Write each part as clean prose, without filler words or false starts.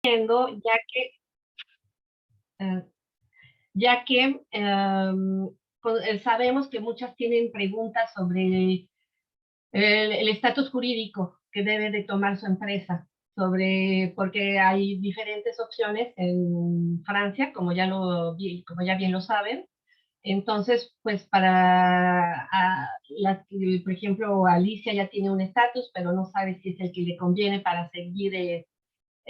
Ya que, eh, ya que sabemos que muchas tienen preguntas sobre el estatus jurídico que debe de tomar su empresa, porque hay diferentes opciones en Francia, como ya bien lo saben. Entonces, pues por ejemplo, Alicia ya tiene un estatus, pero no sabe si es el que le conviene para seguir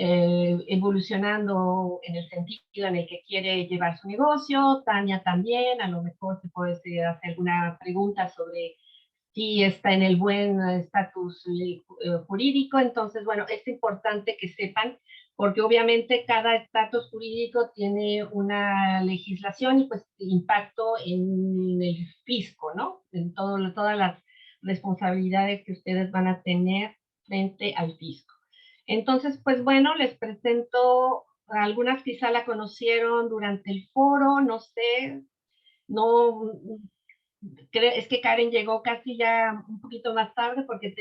evolucionando en el sentido en el que quiere llevar su negocio. Tania también, a lo mejor te puedes hacer alguna pregunta sobre si está en el buen estatus jurídico. Entonces, bueno, es importante que sepan, porque obviamente cada estatus jurídico tiene una legislación y pues impacto en el fisco, ¿no? En todas las responsabilidades que ustedes van a tener frente al fisco. Entonces, pues bueno, les presento, algunas quizá la conocieron durante el foro, no sé, no, es que Karen llegó casi ya un poquito más tarde porque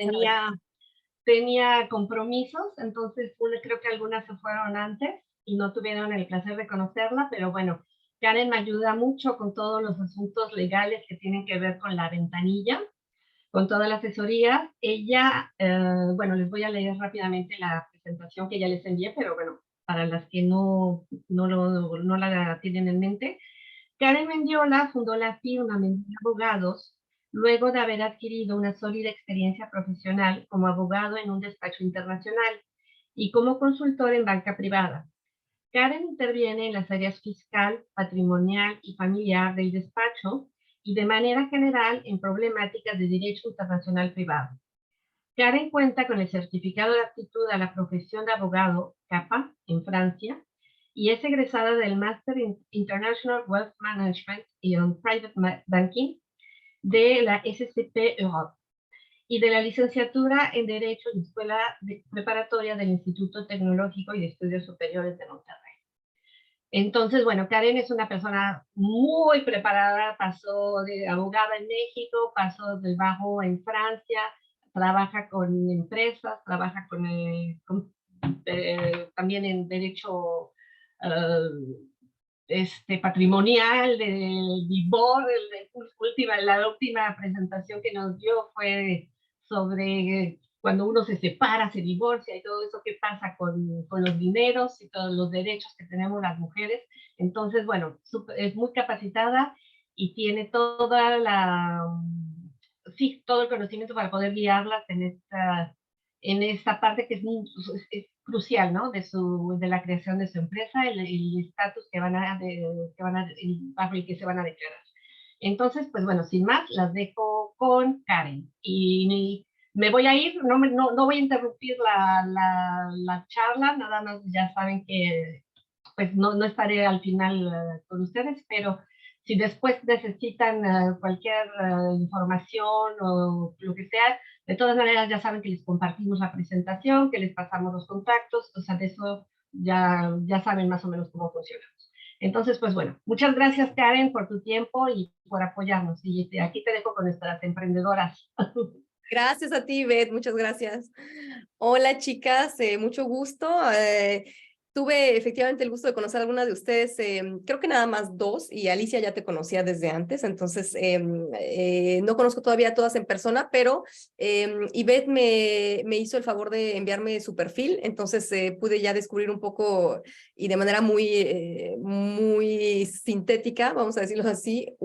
tenía compromisos, entonces creo que algunas se fueron antes y no tuvieron el placer de conocerla, pero bueno, Karen me ayuda mucho con todos los asuntos legales que tienen que ver con la ventanilla, con toda la asesoría. Ella, bueno, les voy a leer rápidamente la presentación que ya les envié, pero bueno, para las que no la tienen en mente. Karen Mendiola fundó la firma Mendiola Abogados luego de haber adquirido una sólida experiencia profesional como abogado en un despacho internacional y como consultor en banca privada. Karen interviene en las áreas fiscal, patrimonial y familiar del despacho y de manera general en problemáticas de derecho internacional privado. Karen cuenta con el certificado de aptitud a la profesión de abogado, CAPA, en Francia, y es egresada del Master in International Wealth Management y on Private Banking de la SCP Europe y de la licenciatura en Derecho en Escuela Preparatoria del Instituto Tecnológico y de Estudios Superiores de Monterrey. Entonces, bueno, Karen es una persona muy preparada, pasó de abogada en México, pasó del bajo en Francia, trabaja con empresas, trabaja también en derecho patrimonial, del BIBOR. La última presentación que nos dio fue sobre cuando uno se separa, se divorcia y todo eso, qué pasa con los dineros y todos los derechos que tenemos las mujeres. Entonces, bueno, es muy capacitada y tiene sí, todo el conocimiento para poder guiarlas en esta parte que es crucial, ¿no? De la creación de su empresa, el estatus bajo el que se van a declarar. Entonces, pues bueno, sin más, las dejo con Karen. Y me voy a ir, no voy a interrumpir la charla, nada más ya saben que pues no estaré al final con ustedes, pero si después necesitan cualquier información o lo que sea, de todas maneras ya saben que les compartimos la presentación, que les pasamos los contactos, o sea, de eso ya saben más o menos cómo funcionamos. Entonces, pues bueno, muchas gracias Karen por tu tiempo y por apoyarnos. Y aquí te dejo con nuestras emprendedoras. Gracias a ti, Beth, muchas gracias. Hola, chicas, mucho gusto. Tuve efectivamente el gusto de conocer a algunas de ustedes, creo que nada más dos, y Alicia ya te conocía desde antes, entonces no conozco todavía a todas en persona, pero Ivette me hizo el favor de enviarme su perfil, entonces pude ya descubrir un poco y de manera muy sintética, vamos a decirlo así,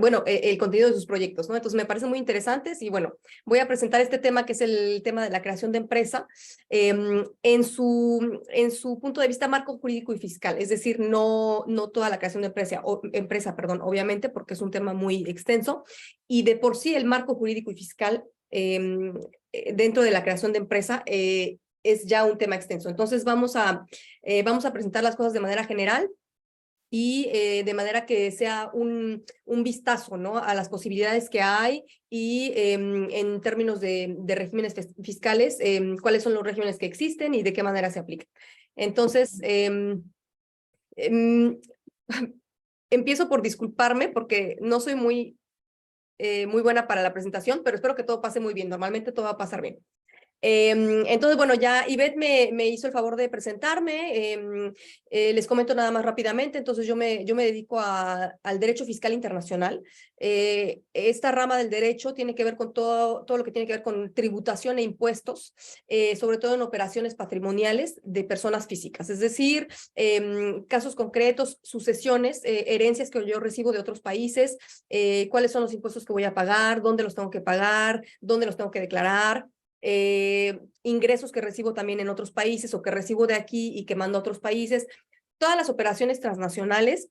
bueno, el contenido de sus proyectos, ¿no? Entonces me parecen muy interesantes y bueno, voy a presentar este tema que es el tema de la creación de empresa en su punto de vista marco jurídico y fiscal, es decir, no toda la creación de empresa, perdón, obviamente, porque es un tema muy extenso y de por sí el marco jurídico y fiscal dentro de la creación de empresa es ya un tema extenso. Entonces vamos a presentar las cosas de manera general y de manera que sea un vistazo, ¿no? A las posibilidades que hay y en términos de regímenes fiscales, cuáles son los regímenes que existen y de qué manera se aplican. Entonces, empiezo por disculparme porque no soy muy buena para la presentación, pero espero que todo pase muy bien. Normalmente todo va a pasar bien. Entonces, bueno, ya Ivette me hizo el favor de presentarme. Les comento nada más rápidamente. Entonces, yo me dedico al derecho fiscal internacional. Esta rama del derecho tiene que ver con todo lo que tiene que ver con tributación e impuestos, sobre todo en operaciones patrimoniales de personas físicas. Es decir, casos concretos, sucesiones, herencias que yo recibo de otros países, cuáles son los impuestos que voy a pagar, dónde los tengo que pagar, dónde los tengo que declarar. Ingresos que recibo también en otros países o que recibo de aquí y que mando a otros países, todas las operaciones transnacionales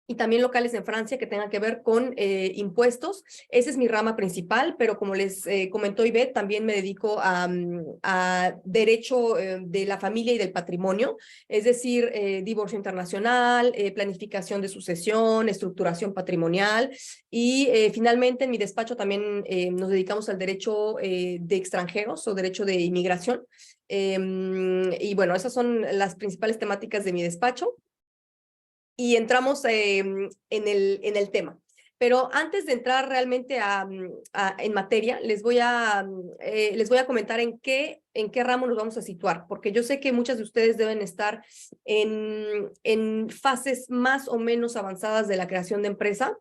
y también locales en Francia que tengan que ver con impuestos. Esa es mi rama principal, pero como les comentó Ivette, también me dedico a derecho de la familia y del patrimonio, es decir, divorcio internacional, planificación de sucesión, estructuración patrimonial y finalmente en mi despacho también nos dedicamos al derecho de extranjeros o derecho de inmigración. Y bueno, esas son las principales temáticas de mi despacho. Y entramos en el tema. Pero antes de entrar realmente en materia, les voy a comentar en qué ramo nos vamos a situar, porque yo sé que muchas de ustedes deben estar en fases más o menos avanzadas de la creación de empresa.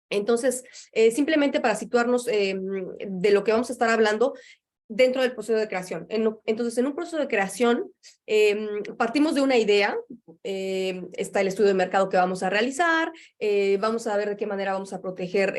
Entonces, simplemente para situarnos de lo que vamos a estar hablando, dentro del proceso de creación. Entonces, en un proceso de creación, partimos de una idea, está el estudio de mercado que vamos a realizar, vamos a ver de qué manera vamos a proteger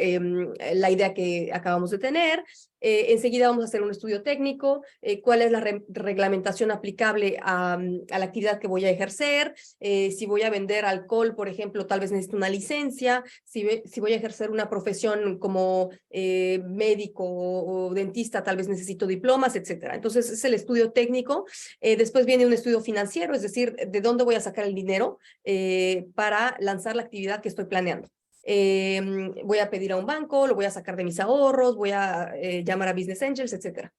la idea que acabamos de tener, enseguida vamos a hacer un estudio técnico, cuál es la reglamentación aplicable a la actividad que voy a ejercer, si voy a vender alcohol, por ejemplo, tal vez necesito una licencia, si voy a ejercer una profesión como médico o dentista, tal vez necesito diplomas, etcétera. Entonces, es el estudio técnico. Después viene un estudio financiero, es decir, de dónde voy a sacar el dinero para lanzar la actividad que estoy planeando. Voy a pedir a un banco, lo voy a sacar de mis ahorros, voy a llamar a Business Angels, etcétera.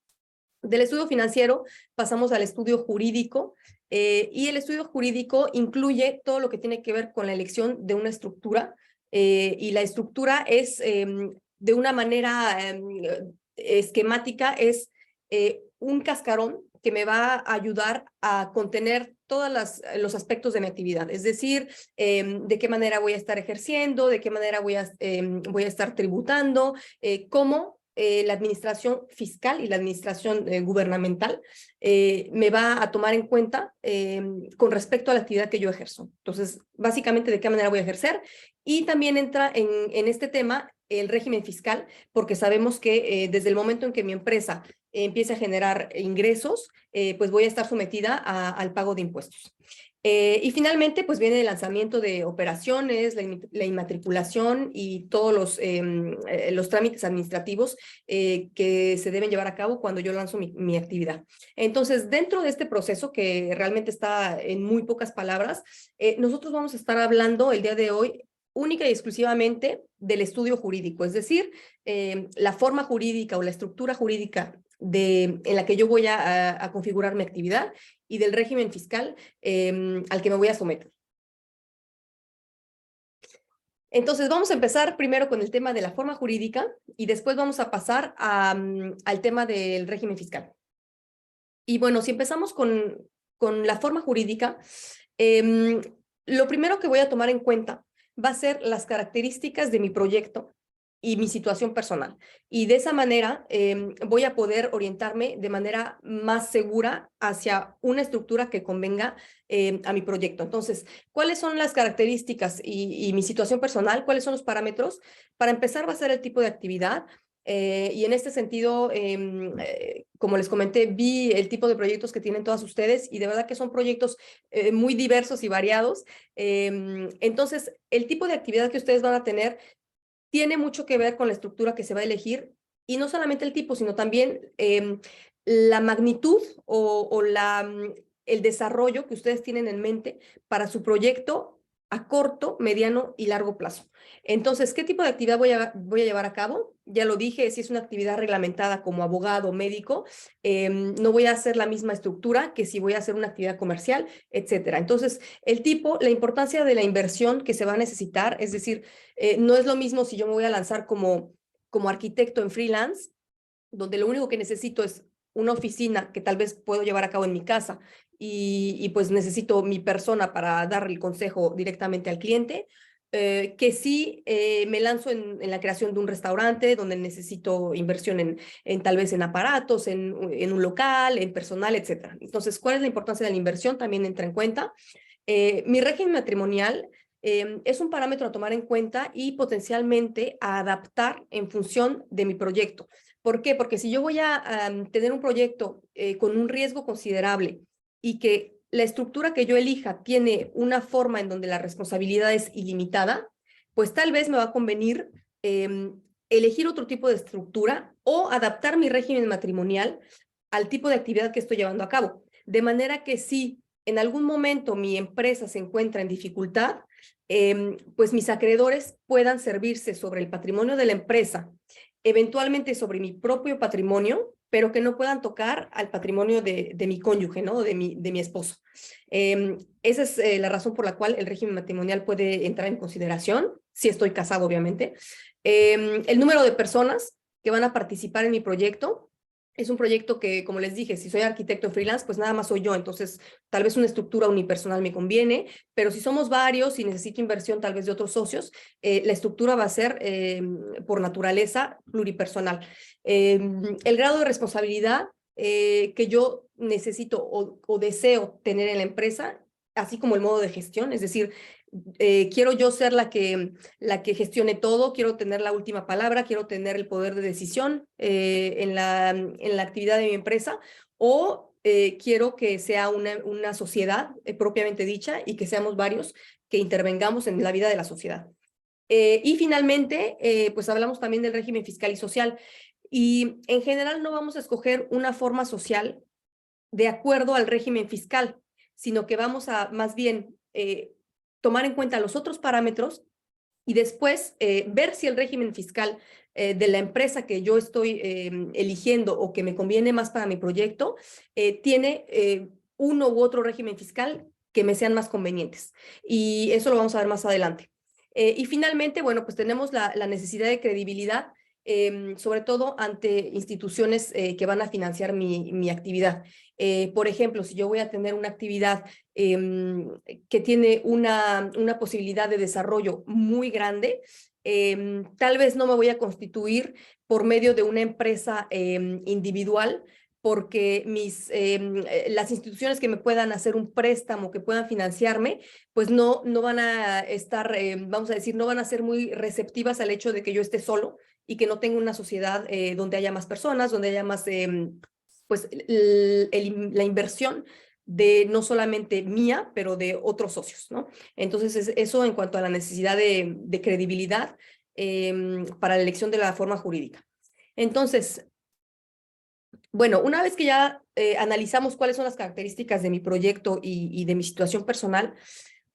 Del estudio financiero pasamos al estudio jurídico y el estudio jurídico incluye todo lo que tiene que ver con la elección de una estructura y la estructura es de una manera esquemática, es un cascarón que me va a ayudar a contener todos los aspectos de mi actividad, es decir, de qué manera voy a estar ejerciendo, de qué manera voy a estar tributando, cómo la administración fiscal y la administración gubernamental me va a tomar en cuenta con respecto a la actividad que yo ejerzo. Entonces, básicamente, de qué manera voy a ejercer. Y también entra en este tema el régimen fiscal, porque sabemos que desde el momento en que mi empresa empiece a generar ingresos, pues voy a estar sometida al pago de impuestos. Y finalmente, pues viene el lanzamiento de operaciones, la inmatriculación y todos los trámites administrativos que se deben llevar a cabo cuando yo lanzo mi actividad. Entonces, dentro de este proceso, que realmente está en muy pocas palabras, nosotros vamos a estar hablando el día de hoy única y exclusivamente del estudio jurídico, es decir, la forma jurídica o la estructura jurídica en la que yo voy a configurar mi actividad y del régimen fiscal al que me voy a someter. Entonces, vamos a empezar primero con el tema de la forma jurídica y después vamos a pasar al tema del régimen fiscal. Y bueno, si empezamos con la forma jurídica, lo primero que voy a tomar en cuenta va a ser las características de mi proyecto y mi situación personal. Y de esa manera voy a poder orientarme de manera más segura hacia una estructura que convenga a mi proyecto. Entonces, ¿cuáles son las características y mi situación personal? ¿Cuáles son los parámetros? Para empezar, va a ser el tipo de actividad. Y en este sentido, como les comenté, vi el tipo de proyectos que tienen todas ustedes y de verdad que son proyectos muy diversos y variados. Entonces, el tipo de actividad que ustedes van a tener tiene mucho que ver con la estructura que se va a elegir y no solamente el tipo, sino también la magnitud o el desarrollo que ustedes tienen en mente para su proyecto a corto, mediano y largo plazo. Entonces, ¿qué tipo de actividad voy a llevar a cabo? Ya lo dije, si es una actividad reglamentada como abogado, médico, no voy a hacer la misma estructura que si voy a hacer una actividad comercial, etcétera. Entonces, el tipo, la importancia de la inversión que se va a necesitar, es decir, no es lo mismo si yo me voy a lanzar como arquitecto en freelance, donde lo único que necesito es una oficina que tal vez puedo llevar a cabo en mi casa y pues necesito mi persona para dar el consejo directamente al cliente, que sí me lanzo en la creación de un restaurante donde necesito inversión en tal vez en aparatos, en un local, en personal, etcétera. Entonces, ¿cuál es la importancia de la inversión? También entra en cuenta. Mi régimen matrimonial es un parámetro a tomar en cuenta y potencialmente a adaptar en función de mi proyecto. ¿Por qué? Porque si yo voy a tener un proyecto con un riesgo considerable y que la estructura que yo elija tiene una forma en donde la responsabilidad es ilimitada, pues tal vez me va a convenir elegir otro tipo de estructura o adaptar mi régimen matrimonial al tipo de actividad que estoy llevando a cabo. De manera que si en algún momento mi empresa se encuentra en dificultad, pues mis acreedores puedan servirse sobre el patrimonio de la empresa, eventualmente sobre mi propio patrimonio, pero que no puedan tocar al patrimonio de mi cónyuge, ¿no? De mi esposo. Esa es la razón por la cual el régimen matrimonial puede entrar en consideración, si estoy casado, obviamente. El número de personas que van a participar en mi proyecto. Es un proyecto que, como les dije, si soy arquitecto freelance, pues nada más soy yo, entonces tal vez una estructura unipersonal me conviene, pero si somos varios y necesito inversión tal vez de otros socios, la estructura va a ser por naturaleza pluripersonal. El grado de responsabilidad que yo necesito o deseo tener en la empresa, así como el modo de gestión, es decir, quiero yo ser la que gestione todo, quiero tener la última palabra, quiero tener el poder de decisión en la actividad de mi empresa, o quiero que sea una sociedad propiamente dicha y que seamos varios que intervengamos en la vida de la sociedad. Y finalmente, pues hablamos también del régimen fiscal y social. Y en general no vamos a escoger una forma social de acuerdo al régimen fiscal, sino que vamos a más bien tomar en cuenta los otros parámetros y después ver si el régimen fiscal de la empresa que yo estoy eligiendo o que me conviene más para mi proyecto tiene uno u otro régimen fiscal que me sean más convenientes. Y eso lo vamos a ver más adelante. Y finalmente, bueno, pues tenemos la necesidad de credibilidad, sobre todo ante instituciones que van a financiar mi actividad. Por ejemplo, si yo voy a tener una actividad que tiene una posibilidad de desarrollo muy grande, tal vez no me voy a constituir por medio de una empresa individual, porque las instituciones que me puedan hacer un préstamo, que puedan financiarme, pues no van a estar, vamos a decir, no van a ser muy receptivas al hecho de que yo esté solo y que no tenga una sociedad donde haya más personas, donde haya más, pues, la inversión de no solamente mía, pero de otros socios, ¿no? Entonces, eso en cuanto a la necesidad de credibilidad para la elección de la forma jurídica. Entonces, bueno, una vez que ya analizamos cuáles son las características de mi proyecto y de mi situación personal,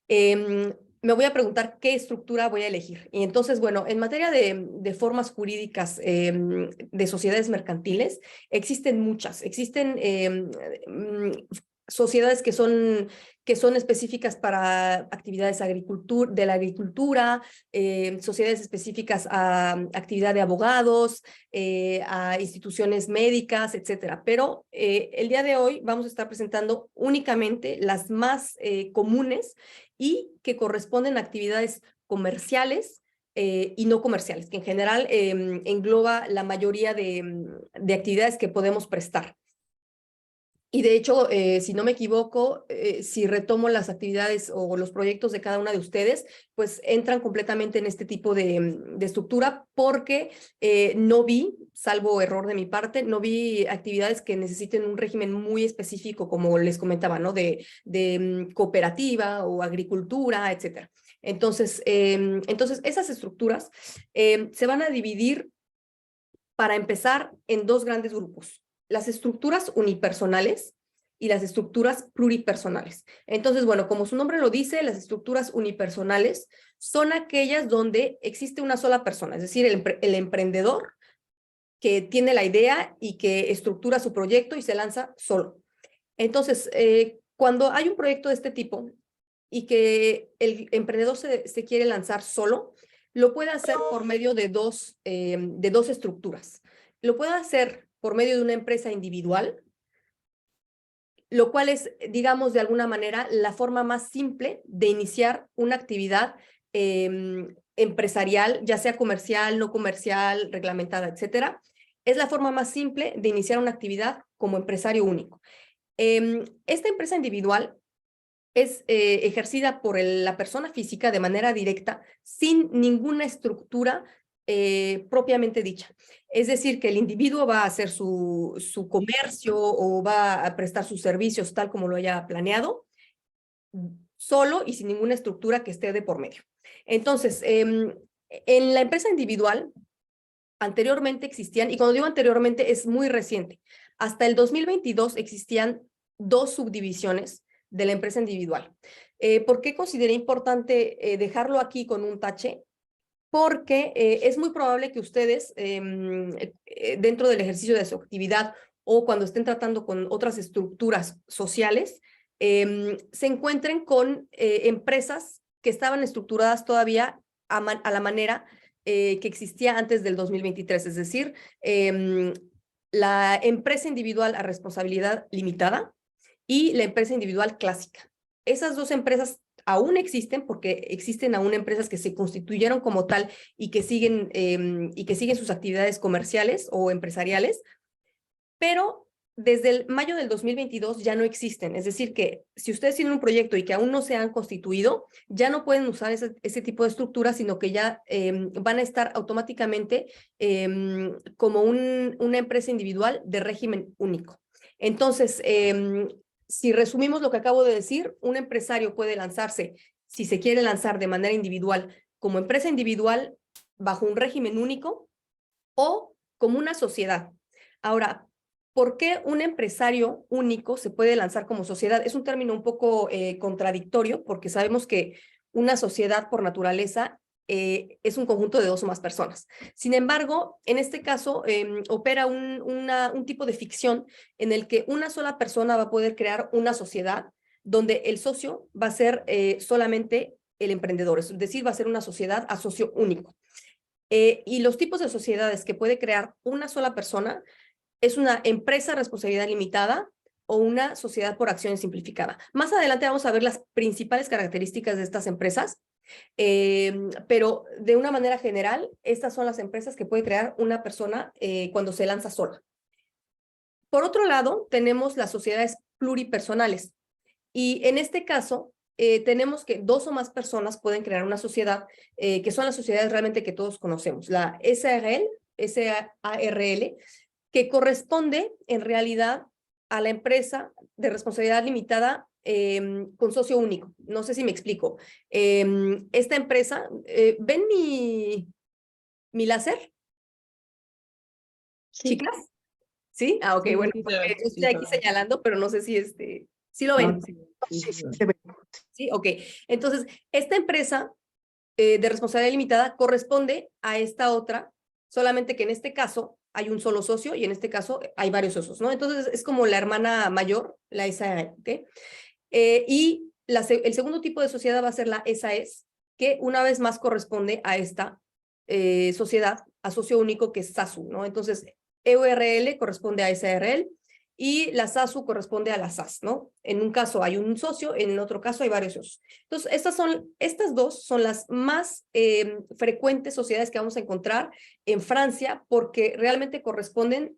me voy a preguntar qué estructura voy a elegir. Y entonces, bueno, en materia de formas jurídicas de sociedades mercantiles, existen muchas. Existen sociedades que son específicas para actividades de la agricultura, sociedades específicas a actividad de abogados, a instituciones médicas, etcétera. Pero el día de hoy vamos a estar presentando únicamente las más comunes y que corresponden a actividades comerciales y no comerciales, que en general engloba la mayoría de actividades que podemos prestar. Y de hecho, si no me equivoco, si retomo las actividades o los proyectos de cada una de ustedes, pues entran completamente en este tipo de estructura, porque no vi, salvo error de mi parte, no vi actividades que necesiten un régimen muy específico, como les comentaba, ¿no? De cooperativa o agricultura, etcétera. Entonces, esas estructuras se van a dividir, para empezar, en dos grandes grupos: las estructuras unipersonales y las estructuras pluripersonales. Entonces, bueno, como su nombre lo dice, las estructuras unipersonales son aquellas donde existe una sola persona, es decir, el emprendedor que tiene la idea y que estructura su proyecto y se lanza solo. Entonces, cuando hay un proyecto de este tipo y que el emprendedor se quiere lanzar solo, lo puede hacer por medio de dos estructuras. Lo puede hacer por medio de una empresa individual, lo cual es, digamos, de alguna manera, la forma más simple de iniciar una actividad empresarial, ya sea comercial, no comercial, reglamentada, etcétera. Es la forma más simple de iniciar una actividad como empresario único. Esta empresa individual es ejercida por la persona física de manera directa, sin ninguna estructura propiamente dicha. Es decir, que el individuo va a hacer su comercio o va a prestar sus servicios tal como lo haya planeado, solo y sin ninguna estructura que esté de por medio. Entonces, en la empresa individual, anteriormente existían, y cuando digo anteriormente es muy reciente, hasta el 2022 existían 2 subdivisiones de la empresa individual. ¿Por qué consideré importante dejarlo aquí con un tache? Porque es muy probable que ustedes, dentro del ejercicio de su actividad o cuando estén tratando con otras estructuras sociales, se encuentren con empresas que estaban estructuradas todavía a la manera que existía antes del 2023, es decir, la empresa individual a responsabilidad limitada y la empresa individual clásica. Esas 2 empresas aún existen porque existen aún empresas que se constituyeron como tal y que siguen sus actividades comerciales o empresariales, pero desde el mayo del 2022 ya no existen. Es decir, que si ustedes tienen un proyecto y que aún no se han constituido, ya no pueden usar ese tipo de estructuras, sino que ya van a estar automáticamente como una empresa individual de régimen único. Entonces, si resumimos lo que acabo de decir, un empresario puede lanzarse, si se quiere lanzar de manera individual, como empresa individual bajo un régimen único o como una sociedad. Ahora, ¿por qué un empresario único se puede lanzar como sociedad? Es un término un poco contradictorio porque sabemos que una sociedad por naturaleza es un conjunto de 2 o más personas. Sin embargo, en este caso opera un tipo de ficción en el que una sola persona va a poder crear una sociedad donde el socio va a ser solamente el emprendedor, es decir, va a ser una sociedad a socio único. Y los tipos de sociedades que puede crear una sola persona es una empresa de responsabilidad limitada o una sociedad por acciones simplificada. Más adelante vamos a ver las principales características de estas empresas, pero de una manera general, estas son las empresas que puede crear una persona cuando se lanza sola. Por otro lado, tenemos las sociedades pluripersonales. Y en este caso, tenemos que 2 o más personas pueden crear una sociedad, que son las sociedades realmente que todos conocemos. La SARL, que corresponde en realidad a la empresa de responsabilidad limitada con socio único. No sé si me explico. Esta empresa, ¿ven mi láser? Sí, ¿Chicas? ¿Sí? Ah, ok, sí, bueno, sí, porque yo sí, estoy aquí señalando, pero no sé si ¿sí lo no, ven? sí, Sí, sí, sí, sí, se ve. Sí, ok. Entonces, esta empresa de responsabilidad limitada corresponde a esta otra, solamente que en este caso hay un solo socio y en este caso hay varios socios, ¿no? Entonces es como la hermana mayor, la SAE, ¿ok? Y el segundo tipo de sociedad va a ser la SAS, que una vez más corresponde a esta sociedad, a socio único que es SASU, ¿no? Entonces, EURL corresponde a SARL y la SASU corresponde a la SAS, ¿no? En un caso hay un socio, en otro caso hay varios socios. Entonces, estas 2 son las más frecuentes sociedades que vamos a encontrar en Francia porque realmente corresponden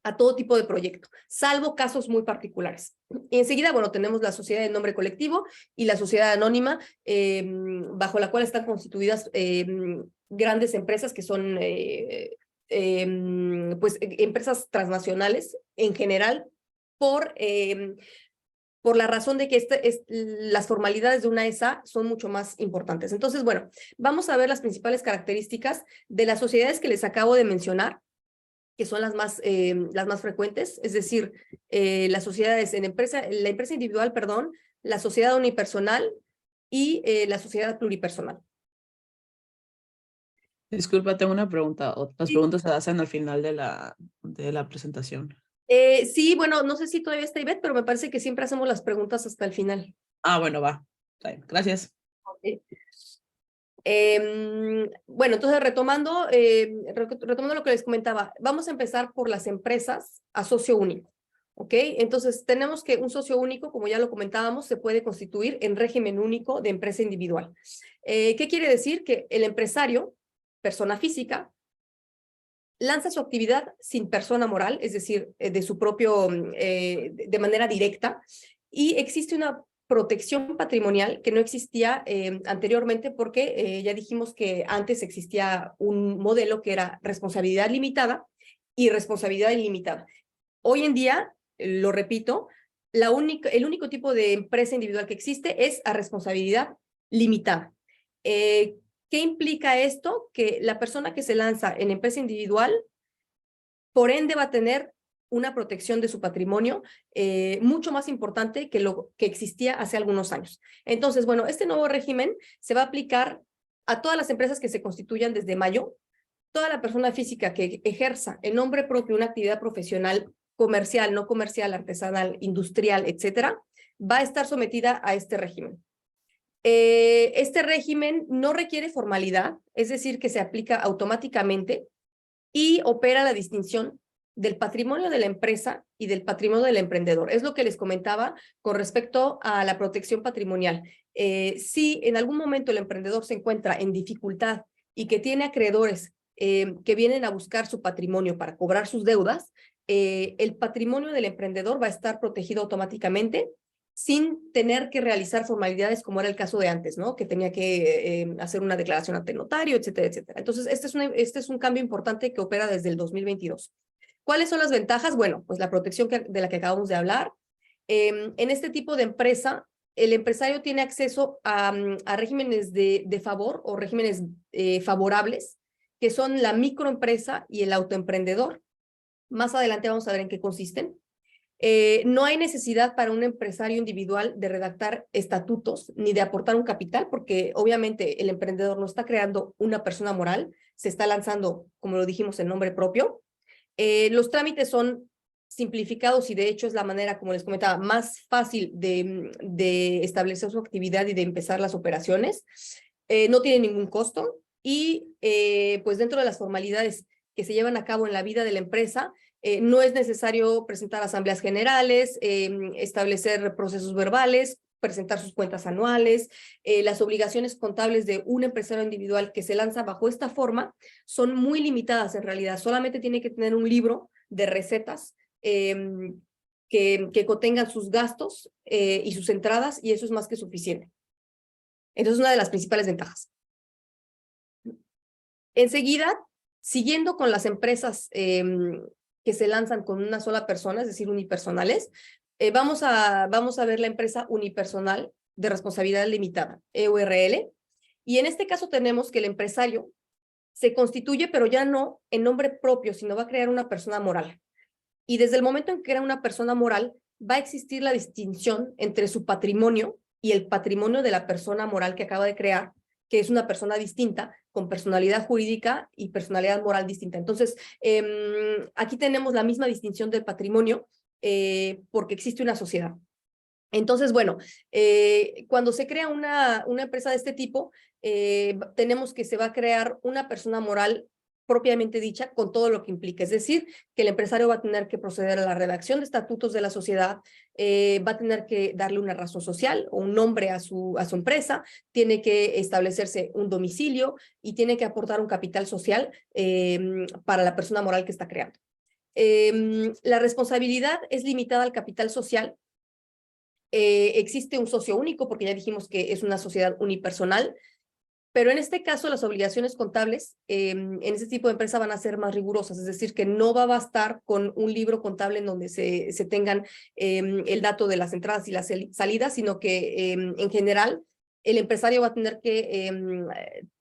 a todo tipo de proyecto, salvo casos muy particulares. Y enseguida, bueno, tenemos la sociedad de nombre colectivo y la sociedad anónima, bajo la cual están constituidas grandes empresas que son pues empresas transnacionales en general por la razón de que las formalidades de una ESA son mucho más importantes. Entonces, bueno, vamos a ver las principales características de las sociedades que les acabo de mencionar, que son las más frecuentes, es decir, las sociedades la empresa individual, perdón, la sociedad unipersonal y la sociedad pluripersonal. Disculpa, tengo una pregunta. Las Sí. preguntas se hacen al final de la presentación. Sí, bueno, no sé si todavía está Ivette, pero me parece que siempre hacemos las preguntas hasta el final. Ah, bueno, va. Está bien. Gracias. Ok. Bueno, entonces retomando lo que les comentaba, vamos a empezar por las empresas a socio único. ¿Ok? Entonces tenemos que un socio único, como ya lo comentábamos, se puede constituir en régimen único de empresa individual. ¿Qué quiere decir? Que el empresario, persona física, lanza su actividad sin persona moral, es decir, de su propio, de manera directa, y existe una protección patrimonial que no existía anteriormente porque ya dijimos que antes existía un modelo que era responsabilidad limitada y responsabilidad ilimitada. Hoy en día, lo repito, el único tipo de empresa individual que existe es a responsabilidad limitada. ¿Qué implica esto? Que la persona que se lanza en empresa individual, por ende, va a tener una protección de su patrimonio mucho más importante que lo que existía hace algunos años. Entonces, bueno, este nuevo régimen se va a aplicar a todas las empresas que se constituyan desde mayo. Toda la persona física que ejerza en nombre propio una actividad profesional comercial, no comercial, artesanal, industrial, etcétera, va a estar sometida a este régimen. Este régimen no requiere formalidad, es decir, que se aplica automáticamente y opera la distinción del patrimonio de la empresa y del patrimonio del emprendedor. Es lo que les comentaba con respecto a la protección patrimonial. Si en algún momento el emprendedor se encuentra en dificultad y que tiene acreedores que vienen a buscar su patrimonio para cobrar sus deudas, el patrimonio del emprendedor va a estar protegido automáticamente sin tener que realizar formalidades como era el caso de antes, ¿no? Que tenía que hacer una declaración ante el notario, etcétera, etcétera. Entonces, este es un cambio importante que opera desde el 2022. ¿Cuáles son las ventajas? Bueno, pues la protección de la que acabamos de hablar. En este tipo de empresa, el empresario tiene acceso a regímenes de favor o regímenes favorables, que son la microempresa y el autoemprendedor. Más adelante vamos a ver en qué consisten. No hay necesidad para un empresario individual de redactar estatutos ni de aportar un capital, porque obviamente el emprendedor no está creando una persona moral, se está lanzando, como lo dijimos, en nombre propio. Los trámites son simplificados y de hecho es la manera, como les comentaba, más fácil de establecer su actividad y de empezar las operaciones. No tiene ningún costo y pues dentro de las formalidades que se llevan a cabo en la vida de la empresa, no es necesario presentar asambleas generales, establecer procesos verbales, presentar sus cuentas anuales. Las obligaciones contables de un empresario individual que se lanza bajo esta forma son muy limitadas en realidad. Solamente tiene que tener un libro de recetas que contengan sus gastos y sus entradas, y eso es más que suficiente. Entonces, una de las principales ventajas. Enseguida, siguiendo con las empresas que se lanzan con una sola persona, es decir, unipersonales, vamos a ver la empresa unipersonal de responsabilidad limitada, EURL, y en este caso tenemos que el empresario se constituye, pero ya no en nombre propio, sino va a crear una persona moral. Y desde el momento en que crea una persona moral, va a existir la distinción entre su patrimonio y el patrimonio de la persona moral que acaba de crear, que es una persona distinta, con personalidad jurídica y personalidad moral distinta. Entonces, aquí tenemos la misma distinción del patrimonio porque existe una sociedad. Entonces, bueno, cuando se crea una empresa de este tipo, tenemos que se va a crear una persona moral propiamente dicha con todo lo que implica. Es decir, que el empresario va a tener que proceder a la redacción de estatutos de la sociedad, va a tener que darle una razón social o un nombre a su empresa, tiene que establecerse un domicilio y tiene que aportar un capital social para la persona moral que está creando. La responsabilidad es limitada al capital social. Existe un socio único porque ya dijimos que es una sociedad unipersonal, pero en este caso las obligaciones contables en este tipo de empresa van a ser más rigurosas, es decir, que no va a bastar con un libro contable en donde se tengan el dato de las entradas y las salidas, sino que en general el empresario va a tener que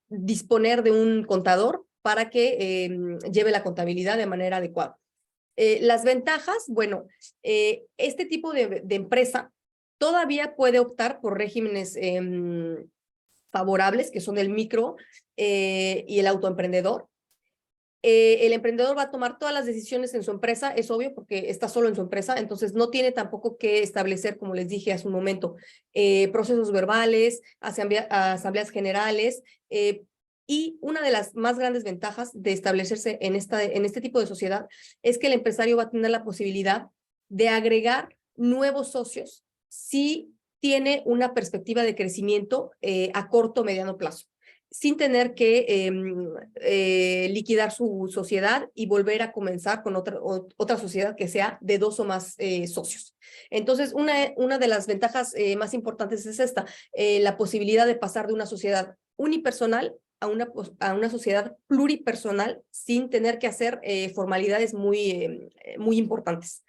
disponer de un contador para que lleve la contabilidad de manera adecuada. Las ventajas, bueno, este tipo de empresa todavía puede optar por regímenes favorables, que son el micro y el autoemprendedor. El emprendedor va a tomar todas las decisiones en su empresa, es obvio, porque está solo en su empresa, entonces no tiene tampoco que establecer, como les dije hace un momento, procesos verbales, asambleas generales, y una de las más grandes ventajas de establecerse en este tipo de sociedad es que el empresario va a tener la posibilidad de agregar nuevos socios si tiene una perspectiva de crecimiento a corto o mediano plazo, sin tener que liquidar su sociedad y volver a comenzar con otra sociedad que sea de 2 o más socios. Entonces, una de las ventajas más importantes es esta, la posibilidad de pasar de una sociedad unipersonal a una sociedad pluripersonal sin tener que hacer formalidades muy importantes.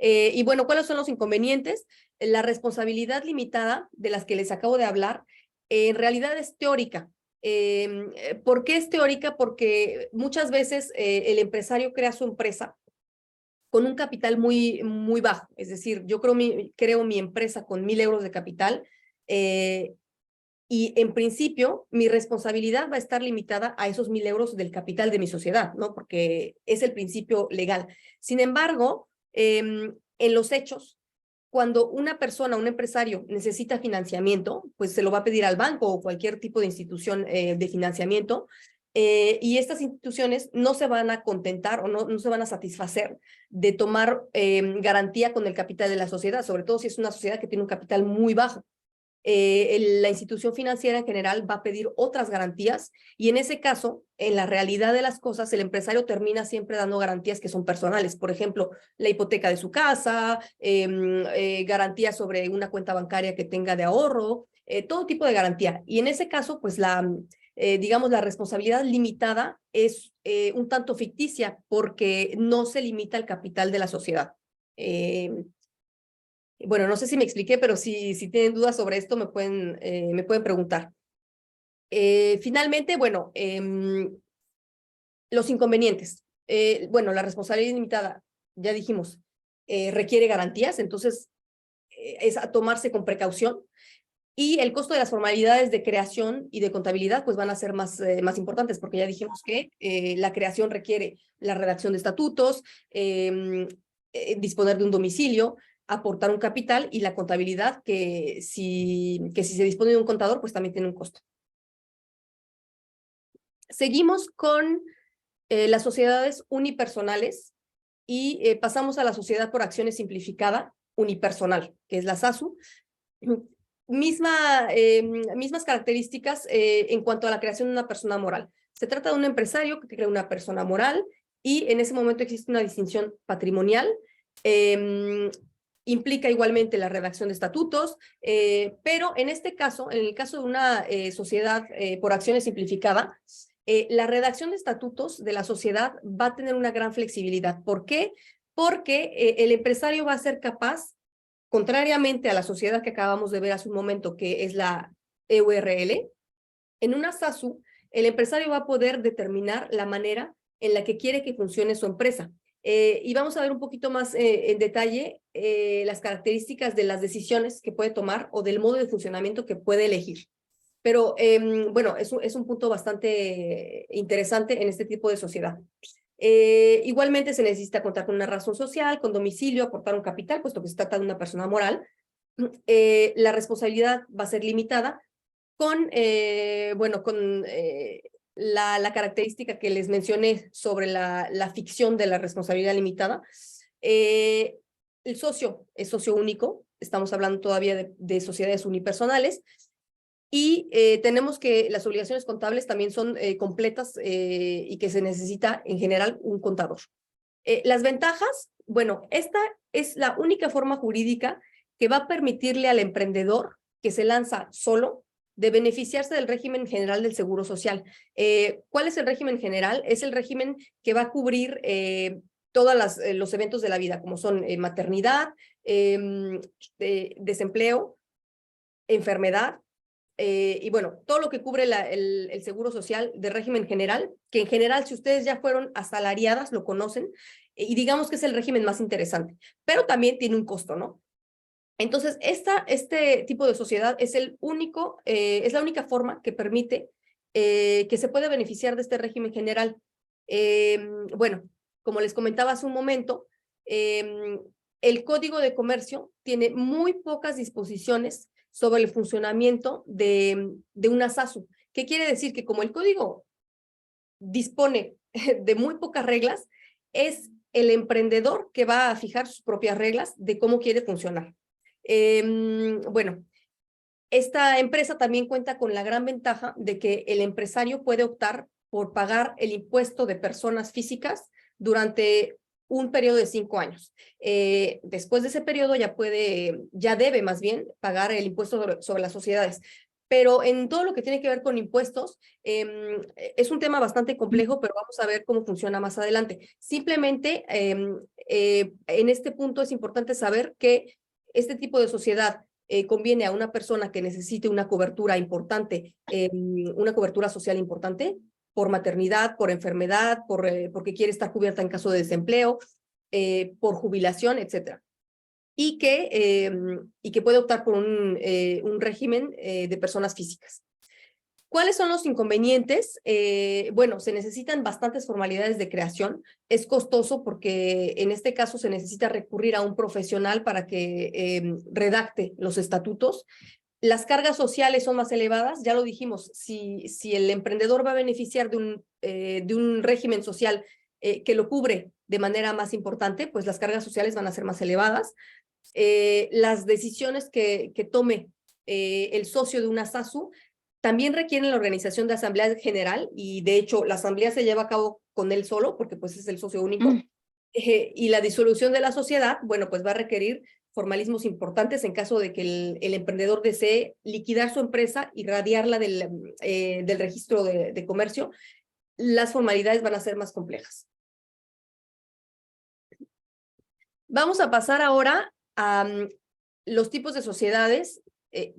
Y bueno, ¿cuáles son los inconvenientes? La responsabilidad limitada de las que les acabo de hablar, en realidad es teórica. ¿Por qué es teórica? Porque muchas veces el empresario crea su empresa con un capital muy bajo. Es decir, yo creo mi empresa con 1,000 euros de capital, y en principio mi responsabilidad va a estar limitada a esos 1,000 euros del capital de mi sociedad, ¿no? Porque es el principio legal. Sin embargo, en los hechos, cuando una persona, un empresario necesita financiamiento, pues se lo va a pedir al banco o cualquier tipo de institución de financiamiento, y estas instituciones no se van a contentar o no se van a satisfacer de tomar garantía con el capital de la sociedad, sobre todo si es una sociedad que tiene un capital muy bajo. La institución financiera en general va a pedir otras garantías, y en ese caso, en la realidad de las cosas, el empresario termina siempre dando garantías que son personales. Por ejemplo, la hipoteca de su casa, garantías sobre una cuenta bancaria que tenga de ahorro, todo tipo de garantía. Y en ese caso, pues digamos, la responsabilidad limitada es un tanto ficticia porque no se limita el capital de la sociedad. Bueno, no sé si me expliqué, pero si tienen dudas sobre esto me pueden preguntar. Finalmente, bueno, los inconvenientes. Bueno, la responsabilidad limitada, ya dijimos, requiere garantías, entonces es a tomarse con precaución. Y el costo de las formalidades de creación y de contabilidad pues van a ser más importantes, porque ya dijimos que la creación requiere la redacción de estatutos, disponer de un domicilio, aportar un capital, y la contabilidad que si se dispone de un contador pues también tiene un costo. Seguimos con las sociedades unipersonales y pasamos a la sociedad por acciones simplificada unipersonal, que es la SASU. Mismas características en cuanto a la creación de una persona moral. Se trata de un empresario que crea una persona moral, y en ese momento existe una distinción patrimonial. Implica igualmente la redacción de estatutos, pero en este caso, en el caso de una sociedad por acciones simplificada, la redacción de estatutos de la sociedad va a tener una gran flexibilidad. ¿Por qué? Porque el empresario va a ser capaz, contrariamente a la sociedad que acabamos de ver hace un momento, que es la EURL, en una SASU, el empresario va a poder determinar la manera en la que quiere que funcione su empresa. Y vamos a ver un poquito más en detalle las características de las decisiones que puede tomar o del modo de funcionamiento que puede elegir. Pero bueno, es un punto bastante interesante en este tipo de sociedad. Igualmente se necesita contar con una razón social, con domicilio, aportar un capital, puesto que se trata de una persona moral. La responsabilidad va a ser limitada con, bueno, con la característica que les mencioné sobre la ficción de la responsabilidad limitada. El socio es socio único, estamos hablando todavía de sociedades unipersonales. Y tenemos que las obligaciones contables también son completas y que se necesita en general un contador. Las ventajas, bueno, esta es la única forma jurídica que va a permitirle al emprendedor que se lanza solo de beneficiarse del régimen general del Seguro Social. ¿Cuál es el régimen general? Es el régimen que va a cubrir todos los eventos de la vida, como son maternidad, desempleo, enfermedad, y bueno, todo lo que cubre el Seguro Social de régimen general, que en general, si ustedes ya fueron asalariadas, lo conocen, y digamos que es el régimen más interesante, pero también tiene un costo, ¿no? Entonces, este tipo de sociedad es la única forma que permite que se pueda beneficiar de este régimen general. Bueno, como les comentaba hace un momento, el Código de Comercio tiene muy pocas disposiciones sobre el funcionamiento de una SASU. ¿Qué quiere decir? Que como el código dispone de muy pocas reglas, es el emprendedor que va a fijar sus propias reglas de cómo quiere funcionar. Bueno, esta empresa también cuenta con la gran ventaja de que el empresario puede optar por pagar el impuesto de personas físicas durante un periodo de 5 años. Después de ese periodo ya debe más bien pagar el impuesto sobre las sociedades. Pero en todo lo que tiene que ver con impuestos, es un tema bastante complejo, pero vamos a ver cómo funciona más adelante. Simplemente, en este punto es importante saber que este tipo de sociedad conviene a una persona que necesite una cobertura importante, una cobertura social importante, por maternidad, por enfermedad, porque quiere estar cubierta en caso de desempleo, por jubilación, etcétera. Y que puede optar por un régimen de personas físicas. ¿Cuáles son los inconvenientes? Bueno, se necesitan bastantes formalidades de creación. Es costoso porque en este caso se necesita recurrir a un profesional para que redacte los estatutos. Las cargas sociales son más elevadas, ya lo dijimos, si el emprendedor va a beneficiar de un régimen social que lo cubre de manera más importante, pues las cargas sociales van a ser más elevadas. Las decisiones que tome el socio de una SASU también requieren la organización de asamblea general, y de hecho la asamblea se lleva a cabo con él solo, porque pues es el socio único. Y la disolución de la sociedad, bueno, pues va a requerir formalismos importantes en caso de que el emprendedor desee liquidar su empresa y radiarla del registro de comercio. Las formalidades van a ser más complejas. Vamos a pasar ahora a los tipos de sociedades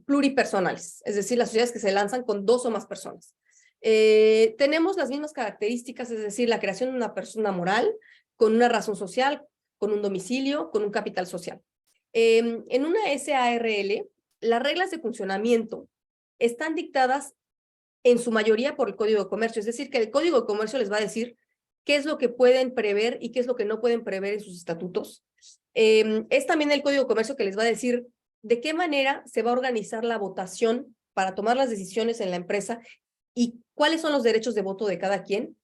pluripersonales, es decir, las sociedades que se lanzan con 2 o más personas. Tenemos las mismas características, es decir, la creación de una persona moral, con una razón social, con un domicilio, con un capital social. En una SARL, las reglas de funcionamiento están dictadas en su mayoría por el Código de Comercio, es decir, que el Código de Comercio les va a decir qué es lo que pueden prever y qué es lo que no pueden prever en sus estatutos. Es también el Código de Comercio que les va a decir de qué manera se va a organizar la votación para tomar las decisiones en la empresa y cuáles son los derechos de voto de cada quien.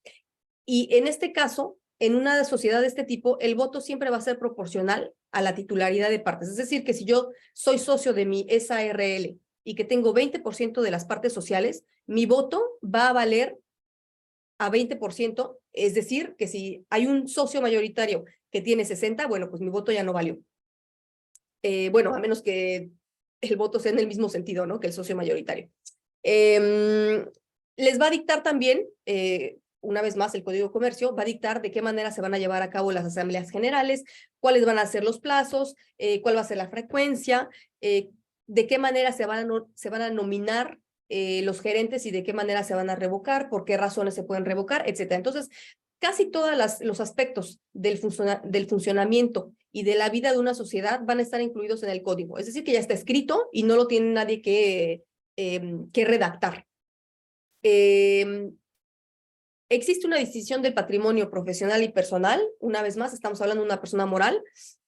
Y en este caso, en una sociedad de este tipo, el voto siempre va a ser proporcional a la titularidad de partes. Es decir, que si yo soy socio de mi SARL y que tengo 20% de las partes sociales, mi voto va a valer a 20%, es decir, que si hay un socio mayoritario que tiene 60, bueno, pues mi voto ya no valió. Bueno, a menos que el voto sea en el mismo sentido, ¿no? Que el socio mayoritario. Les va a dictar también, una vez más, el Código de Comercio va a dictar de qué manera se van a llevar a cabo las asambleas generales, cuáles van a ser los plazos, cuál va a ser la frecuencia, de qué manera se van a nominar los gerentes y de qué manera se van a revocar, por qué razones se pueden revocar, etcétera. Entonces, casi todos los aspectos del funcionamiento y de la vida de una sociedad van a estar incluidos en el código. Es decir, que ya está escrito y no lo tiene nadie que redactar. Existe una distinción del patrimonio profesional y personal. Una vez más, estamos hablando de una persona moral.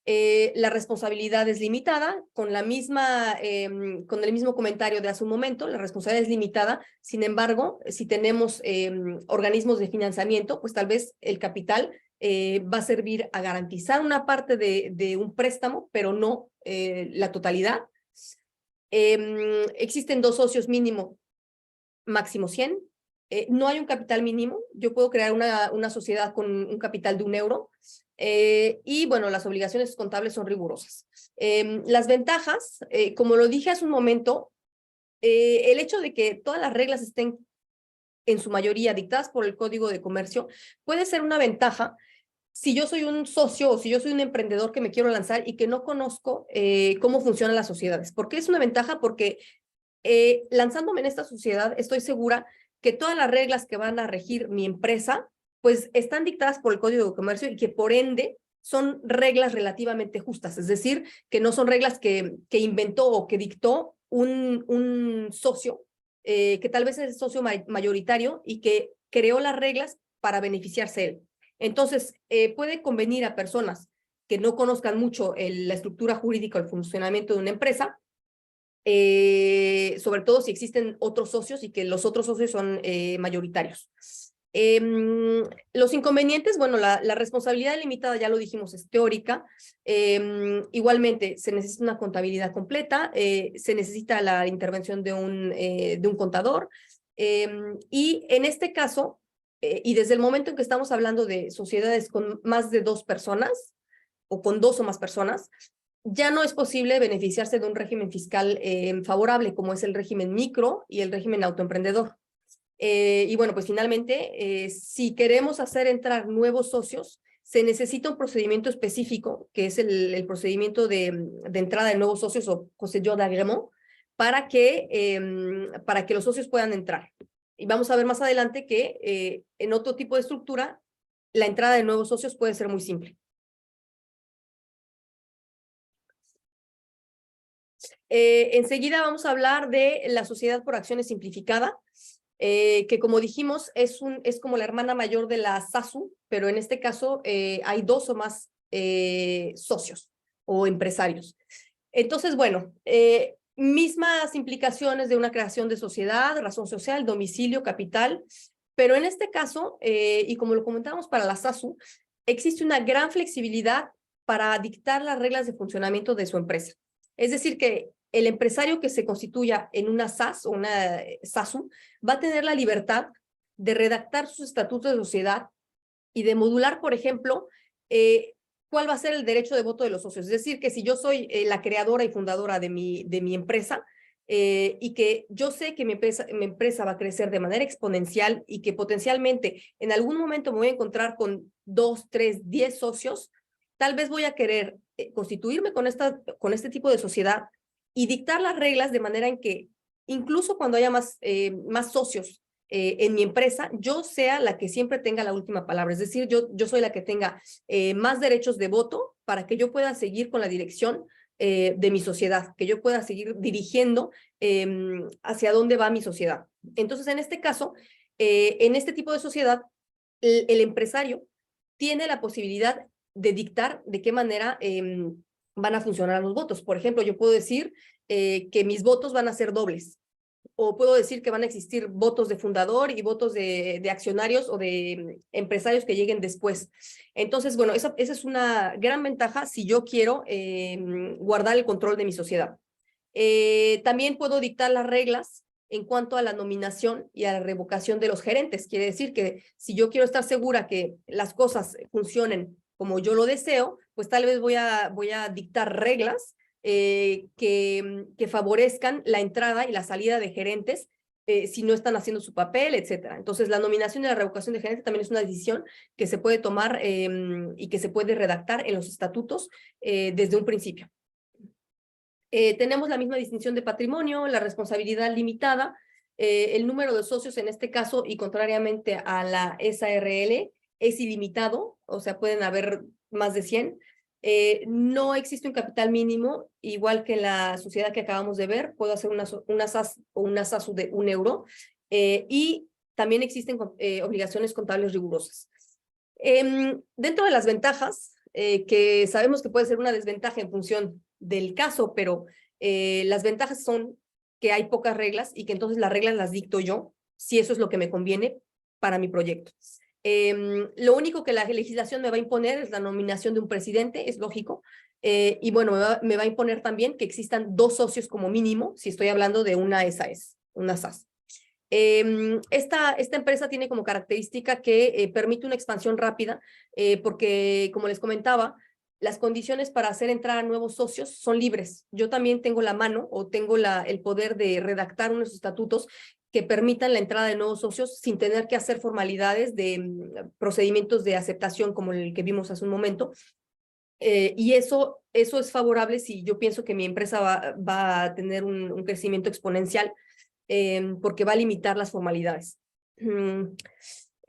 La responsabilidad es limitada, con el mismo comentario de hace un momento, la responsabilidad es limitada. Sin embargo, si tenemos organismos de financiamiento, pues tal vez el capital va a servir a garantizar una parte de un préstamo, pero no la totalidad. Existen 2 socios mínimo, máximo 100. No hay un capital mínimo. Yo puedo crear una sociedad con un capital de €1. Y bueno, las obligaciones contables son rigurosas. Las ventajas, como lo dije hace un momento, el hecho de que todas las reglas estén en su mayoría dictadas por el Código de Comercio puede ser una ventaja si yo soy un socio o si yo soy un emprendedor que me quiero lanzar y que no conozco cómo funcionan las sociedades. ¿Por qué es una ventaja? Porque lanzándome en esta sociedad estoy segura que todas las reglas que van a regir mi empresa pues están dictadas por el Código de Comercio y que por ende son reglas relativamente justas, es decir, que no son reglas que inventó o que dictó un socio, que tal vez es el socio mayoritario y que creó las reglas para beneficiarse él. Entonces, puede convenir a personas que no conozcan mucho la estructura jurídica o el funcionamiento de una empresa, sobre todo si existen otros socios y que los otros socios son mayoritarios. Los inconvenientes, bueno, la responsabilidad limitada, ya lo dijimos, es teórica. Igualmente, se necesita una contabilidad completa, se necesita la intervención de un contador. Y en este caso, y desde el momento en que estamos hablando de sociedades con más de 2 personas, o con 2 o más personas, ya no es posible beneficiarse de un régimen fiscal favorable, como es el régimen micro y el régimen autoemprendedor. Y bueno, pues finalmente, si queremos hacer entrar nuevos socios, se necesita un procedimiento específico, que es el procedimiento de entrada de nuevos socios o procedure d'agrément, para que los socios puedan entrar. Y vamos a ver más adelante que en otro tipo de estructura, la entrada de nuevos socios puede ser muy simple. Enseguida vamos a hablar de la sociedad por acciones simplificada, que como dijimos es como la hermana mayor de la SASU, pero en este caso hay 2 o más socios o empresarios. Entonces, bueno, mismas implicaciones de una creación de sociedad, razón social, domicilio, capital, pero en este caso, y como lo comentábamos para la SASU, existe una gran flexibilidad para dictar las reglas de funcionamiento de su empresa. Es decir, que el empresario que se constituya en una SAS o una SASU va a tener la libertad de redactar sus estatutos de sociedad y de modular, por ejemplo, cuál va a ser el derecho de voto de los socios. Es decir, que si yo soy la creadora y fundadora de mi empresa y que yo sé que mi empresa va a crecer de manera exponencial y que potencialmente en algún momento me voy a encontrar con 2, 3, 10 socios, tal vez voy a querer constituirme con este tipo de sociedad y dictar las reglas de manera en que incluso cuando haya más socios en mi empresa, yo sea la que siempre tenga la última palabra. Es decir, yo soy la que tenga más derechos de voto para que yo pueda seguir con la dirección de mi sociedad, que yo pueda seguir dirigiendo hacia dónde va mi sociedad. Entonces, en este caso, en este tipo de sociedad, el empresario tiene la posibilidad de dictar de qué manera van a funcionar los votos. Por ejemplo, yo puedo decir que mis votos van a ser dobles, o puedo decir que van a existir votos de fundador y votos de accionarios o de empresarios que lleguen después. Entonces, bueno, esa es una gran ventaja si yo quiero guardar el control de mi sociedad. También puedo dictar las reglas en cuanto a la nominación y a la revocación de los gerentes. Quiere decir que si yo quiero estar segura que las cosas funcionen como yo lo deseo, pues tal vez voy a dictar reglas que favorezcan la entrada y la salida de gerentes si no están haciendo su papel, etcétera. Entonces, la nominación y la revocación de gerentes también es una decisión que se puede tomar y que se puede redactar en los estatutos desde un principio. Tenemos la misma distinción de patrimonio, la responsabilidad limitada, el número de socios en este caso, y contrariamente a la SARL, es ilimitado, o sea, pueden haber más de 100. No existe un capital mínimo, igual que en la sociedad que acabamos de ver, puedo hacer una SAS o una SASU de €1, y también existen obligaciones contables rigurosas. Dentro de las ventajas, que sabemos que puede ser una desventaja en función del caso, pero las ventajas son que hay pocas reglas y que entonces las reglas las dicto yo, si eso es lo que me conviene para mi proyecto. Lo único que la legislación me va a imponer es la nominación de un presidente, es lógico, y bueno, me va a imponer también que existan 2 socios como mínimo, si estoy hablando de una SAS, una SAS. Esta empresa tiene como característica que permite una expansión rápida, porque, como les comentaba, las condiciones para hacer entrar a nuevos socios son libres. Yo también tengo la mano o tengo el poder de redactar unos estatutos que permitan la entrada de nuevos socios sin tener que hacer formalidades de procedimientos de aceptación como el que vimos hace un momento. Y eso es favorable si yo pienso que mi empresa va a tener un crecimiento exponencial, porque va a limitar las formalidades.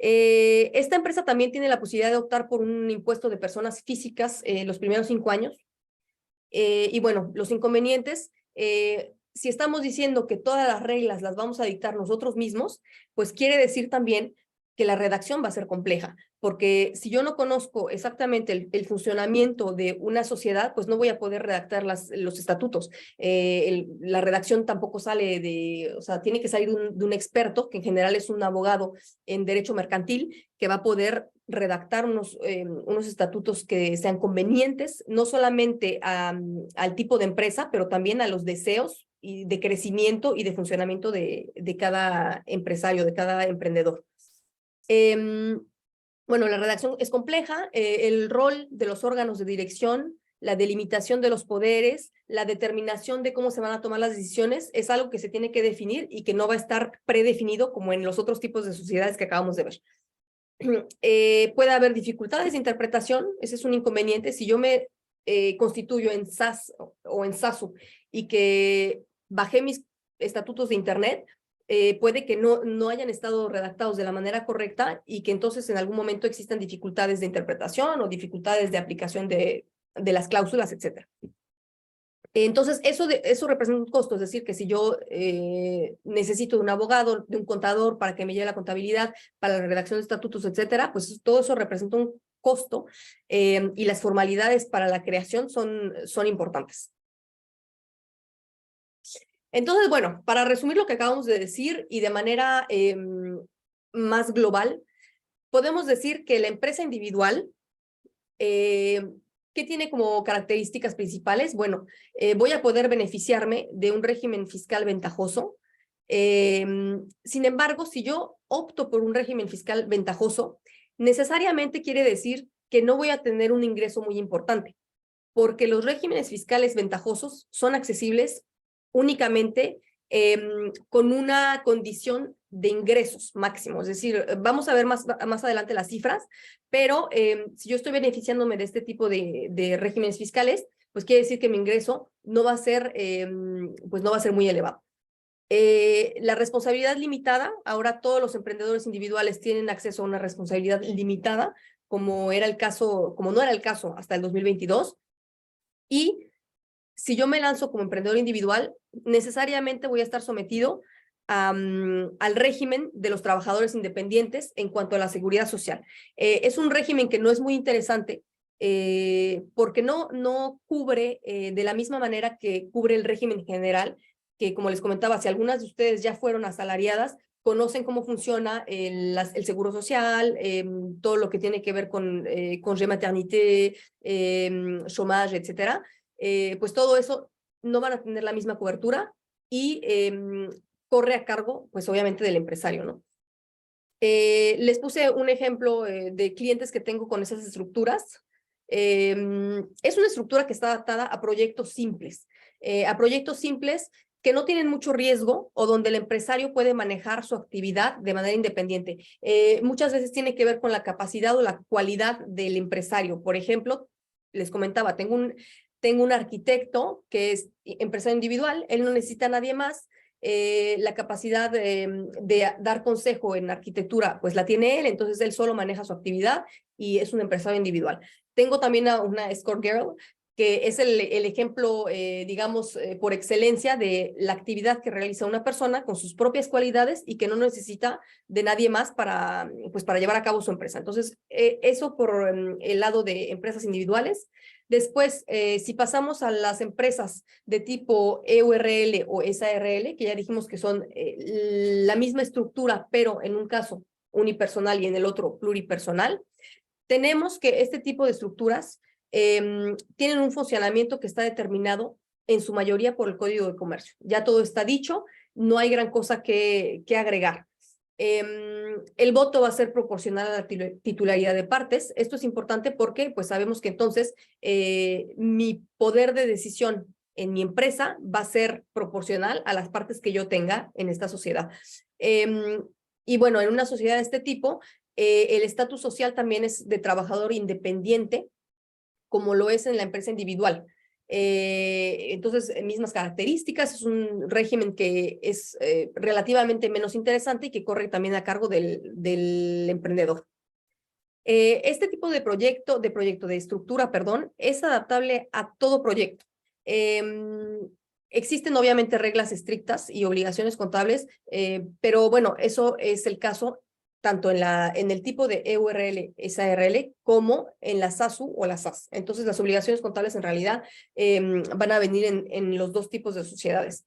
Esta empresa también tiene la posibilidad de optar por un impuesto de personas físicas los primeros 5 años. Y bueno, los inconvenientes, si estamos diciendo que todas las reglas las vamos a dictar nosotros mismos, pues quiere decir también que la redacción va a ser compleja, porque si yo no conozco exactamente el funcionamiento de una sociedad, pues no voy a poder redactar los estatutos. La redacción tampoco sale o sea, tiene que salir de un experto, que en general es un abogado en derecho mercantil, que va a poder redactar unos estatutos que sean convenientes, no solamente al tipo de empresa, pero también a los deseos y de crecimiento y de funcionamiento de cada empresario, de cada emprendedor. Bueno, la redacción es compleja, el rol de los órganos de dirección, la delimitación de los poderes, la determinación de cómo se van a tomar las decisiones, es algo que se tiene que definir y que no va a estar predefinido como en los otros tipos de sociedades que acabamos de ver. Puede haber dificultades de interpretación, ese es un inconveniente. Si yo me constituyo en SAS o en SASU y que bajé mis estatutos de Internet, puede que no hayan estado redactados de la manera correcta y que entonces en algún momento existan dificultades de interpretación o dificultades de aplicación de las cláusulas, etc. Entonces, eso representa un costo, es decir, que si yo necesito de un abogado, de un contador para que me lleve la contabilidad, para la redacción de estatutos, etcétera, pues todo eso representa un costo y las formalidades para la creación son importantes. Entonces, bueno, para resumir lo que acabamos de decir y de manera más global, podemos decir que la empresa individual, ¿qué tiene como características principales? Bueno, voy a poder beneficiarme de un régimen fiscal ventajoso. Sin embargo, si yo opto por un régimen fiscal ventajoso, necesariamente quiere decir que no voy a tener un ingreso muy importante, porque los regímenes fiscales ventajosos son accesibles únicamente con una condición de ingresos máximos. Es decir, vamos a ver más adelante las cifras, pero si yo estoy beneficiándome de este tipo de regímenes fiscales, pues quiere decir que mi ingreso no va a ser, pues no va a ser muy elevado. La responsabilidad limitada, ahora todos los emprendedores individuales tienen acceso a una responsabilidad limitada, como no era el caso hasta el 2022, y si yo me lanzo como emprendedor individual, necesariamente voy a estar sometido al régimen de los trabajadores independientes en cuanto a la seguridad social. Es un régimen que no es muy interesante porque no cubre de la misma manera que cubre el régimen general, que como les comentaba, si algunas de ustedes ya fueron asalariadas, conocen cómo funciona el seguro social, todo lo que tiene que ver con congé maternité, chômage, etcétera. Pues todo eso no van a tener la misma cobertura y corre a cargo, pues obviamente del empresario, ¿no? Les puse un ejemplo de clientes que tengo con esas estructuras. Es una estructura que está adaptada a proyectos simples que no tienen mucho riesgo o donde el empresario puede manejar su actividad de manera independiente. Muchas veces tiene que ver con la capacidad o la cualidad del empresario. Por ejemplo, les comentaba, tengo un arquitecto que es empresario individual, él no necesita a nadie más, la capacidad de dar consejo en arquitectura, pues la tiene él, entonces él solo maneja su actividad y es un empresario individual. Tengo también a una escort girl, que es el ejemplo, digamos, por excelencia de la actividad que realiza una persona con sus propias cualidades y que no necesita de nadie más para llevar a cabo su empresa. Entonces, eso por el lado de empresas individuales. Después, si pasamos a las empresas de tipo EURL o SARL, que ya dijimos que son la misma estructura, pero en un caso unipersonal y en el otro pluripersonal, tenemos que este tipo de estructuras tienen un funcionamiento que está determinado en su mayoría por el Código de Comercio. Ya todo está dicho, no hay gran cosa que agregar. El voto va a ser proporcional a la titularidad de partes. Esto es importante porque pues sabemos que entonces mi poder de decisión en mi empresa va a ser proporcional a las partes que yo tenga en esta sociedad. Y bueno, en una sociedad de este tipo, el estatus social también es de trabajador independiente, como lo es en la empresa individual. Entonces, mismas características, es un régimen que es relativamente menos interesante y que corre también a cargo del emprendedor. Este tipo de estructura, perdón, es adaptable a todo proyecto. Existen obviamente reglas estrictas y obligaciones contables, pero bueno, eso es el caso tanto en el tipo de EURL, SARL, como en la SASU o la SAS. Entonces, las obligaciones contables en realidad van a venir en los dos tipos de sociedades.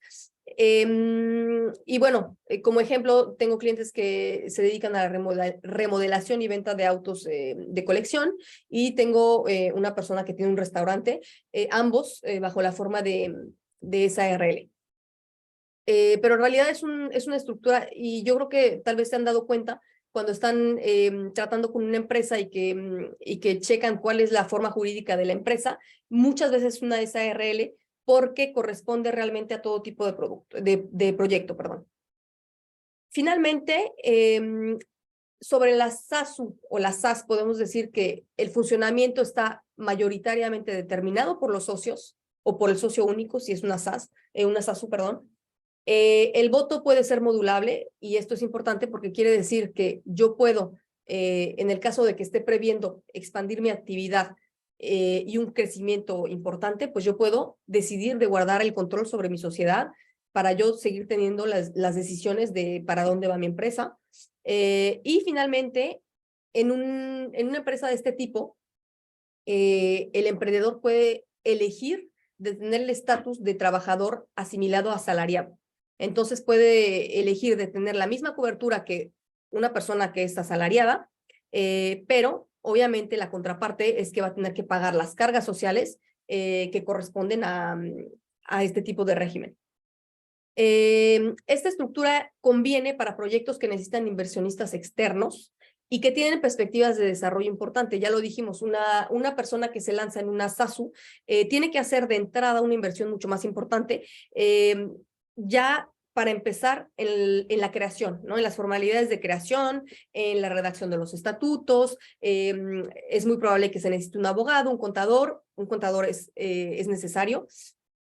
Y bueno, como ejemplo, tengo clientes que se dedican a la remodelación y venta de autos de colección, y tengo una persona que tiene un restaurante, ambos bajo la forma de SARL. Pero en realidad es una estructura, y yo creo que tal vez se han dado cuenta cuando están tratando con una empresa y que checan cuál es la forma jurídica de la empresa, muchas veces es una SARL porque corresponde realmente a todo tipo de producto, de proyecto, perdón. Finalmente, sobre la SASU o la SAS, podemos decir que el funcionamiento está mayoritariamente determinado por los socios o por el socio único, si es una SASU, perdón. El voto puede ser modulable, y esto es importante porque quiere decir que yo puedo, en el caso de que esté previendo expandir mi actividad y un crecimiento importante, pues yo puedo decidir de guardar el control sobre mi sociedad para yo seguir teniendo las decisiones de para dónde va mi empresa. Y finalmente, en una empresa de este tipo, el emprendedor puede elegir de tener el estatus de trabajador asimilado a asalariado. Entonces puede elegir de tener la misma cobertura que una persona que es asalariada, pero obviamente la contraparte es que va a tener que pagar las cargas sociales que corresponden a este tipo de régimen. Esta estructura conviene para proyectos que necesitan inversionistas externos y que tienen perspectivas de desarrollo importante. Ya lo dijimos, una persona que se lanza en una SASU tiene que hacer de entrada una inversión mucho más importante, ya para empezar en la creación, ¿no? En las formalidades de creación, en la redacción de los estatutos. Es muy probable que se necesite un abogado, un contador es necesario.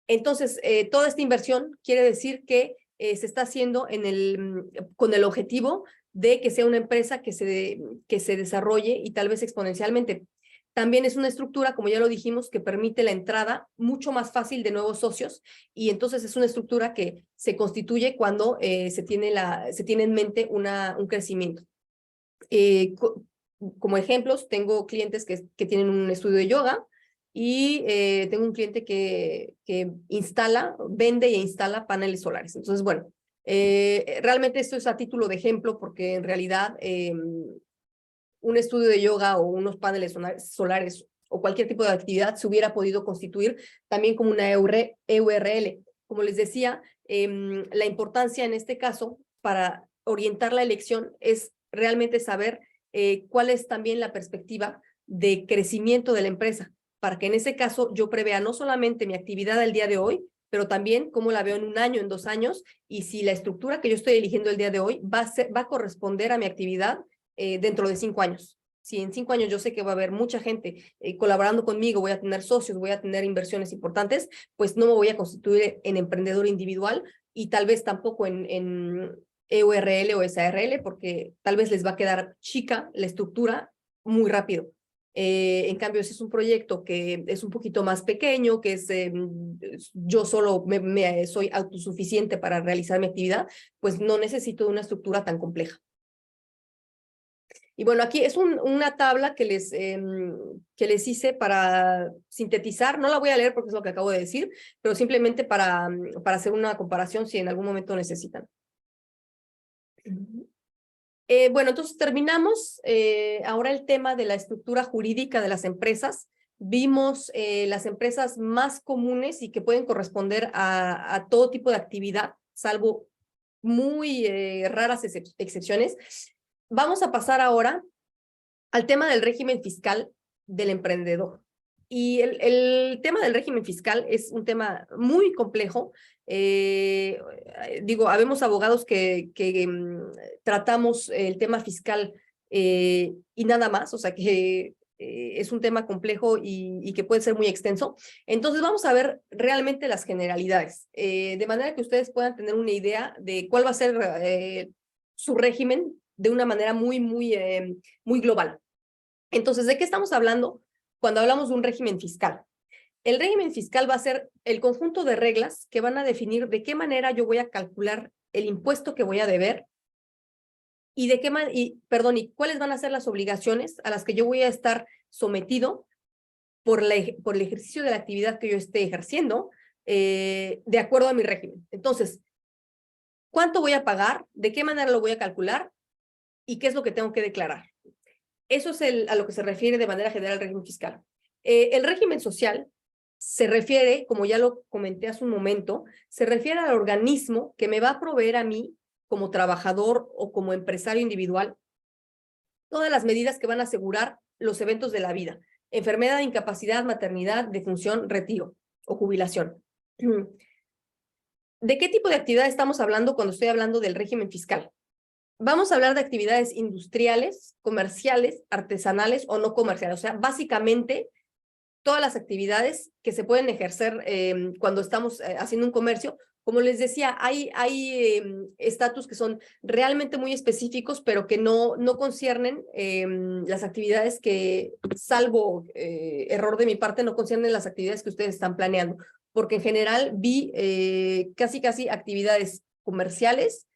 Entonces, toda esta inversión quiere decir que se está haciendo con el objetivo de que sea una empresa que se desarrolle y tal vez exponencialmente. También es una estructura, como ya lo dijimos, que permite la entrada mucho más fácil de nuevos socios, y entonces es una estructura que se constituye cuando se tiene en mente un crecimiento. Como ejemplos, tengo clientes que tienen un estudio de yoga, y tengo un cliente que vende e instala paneles solares. Entonces, bueno, realmente esto es a título de ejemplo, porque en realidad un estudio de yoga o unos paneles solares o cualquier tipo de actividad se hubiera podido constituir también como una EURL. Como les decía, la importancia en este caso para orientar la elección es realmente saber cuál es también la perspectiva de crecimiento de la empresa, para que en ese caso yo prevea no solamente mi actividad al día de hoy, pero también cómo la veo en 1 año, en 2 años, y si la estructura que yo estoy eligiendo el día de hoy va a corresponder a mi actividad dentro de 5 años. Si en 5 años yo sé que va a haber mucha gente colaborando conmigo, voy a tener socios, voy a tener inversiones importantes, pues no me voy a constituir en emprendedor individual, y tal vez tampoco en EURL o SARL, porque tal vez les va a quedar chica la estructura muy rápido. En cambio, si es un proyecto que es un poquito más pequeño, que yo solo soy autosuficiente para realizar mi actividad, pues no necesito una estructura tan compleja. Y bueno, aquí es una tabla que les hice para sintetizar. No la voy a leer porque es lo que acabo de decir, pero simplemente para hacer una comparación si en algún momento necesitan. Bueno, entonces terminamos ahora el tema de la estructura jurídica de las empresas. Vimos las empresas más comunes y que pueden corresponder a todo tipo de actividad, salvo muy raras excepciones. Vamos a pasar ahora al tema del régimen fiscal del emprendedor. Y el tema del régimen fiscal es un tema muy complejo. Digo, habemos abogados que tratamos el tema fiscal y nada más, o sea que es un tema complejo y que puede ser muy extenso. Entonces vamos a ver realmente las generalidades, de manera que ustedes puedan tener una idea de cuál va a ser su régimen de una manera muy global. Entonces, ¿de qué estamos hablando cuando hablamos de un régimen fiscal? El régimen fiscal va a ser el conjunto de reglas que van a definir de qué manera yo voy a calcular el impuesto que voy a deber y y cuáles van a ser las obligaciones a las que yo voy a estar sometido por el ejercicio de la actividad que yo esté ejerciendo, de acuerdo a mi régimen. Entonces, ¿cuánto voy a pagar? ¿De qué manera lo voy a calcular? ¿Y qué es lo que tengo que declarar? Eso es a lo que se refiere de manera general el régimen fiscal. El régimen social se refiere, como ya lo comenté hace un momento, se refiere al organismo que me va a proveer a mí, como trabajador o como empresario individual, todas las medidas que van a asegurar los eventos de la vida: enfermedad, incapacidad, maternidad, defunción, retiro o jubilación. ¿De qué tipo de actividad estamos hablando cuando estoy hablando del régimen fiscal? Vamos a hablar de actividades industriales, comerciales, artesanales o no comerciales. O sea, básicamente todas las actividades que se pueden ejercer cuando estamos haciendo un comercio. Como les decía, hay estatus que son realmente muy específicos, pero que no conciernen las actividades que, salvo error de mi parte, no conciernen las actividades que ustedes están planeando. Porque en general vi casi actividades comerciales,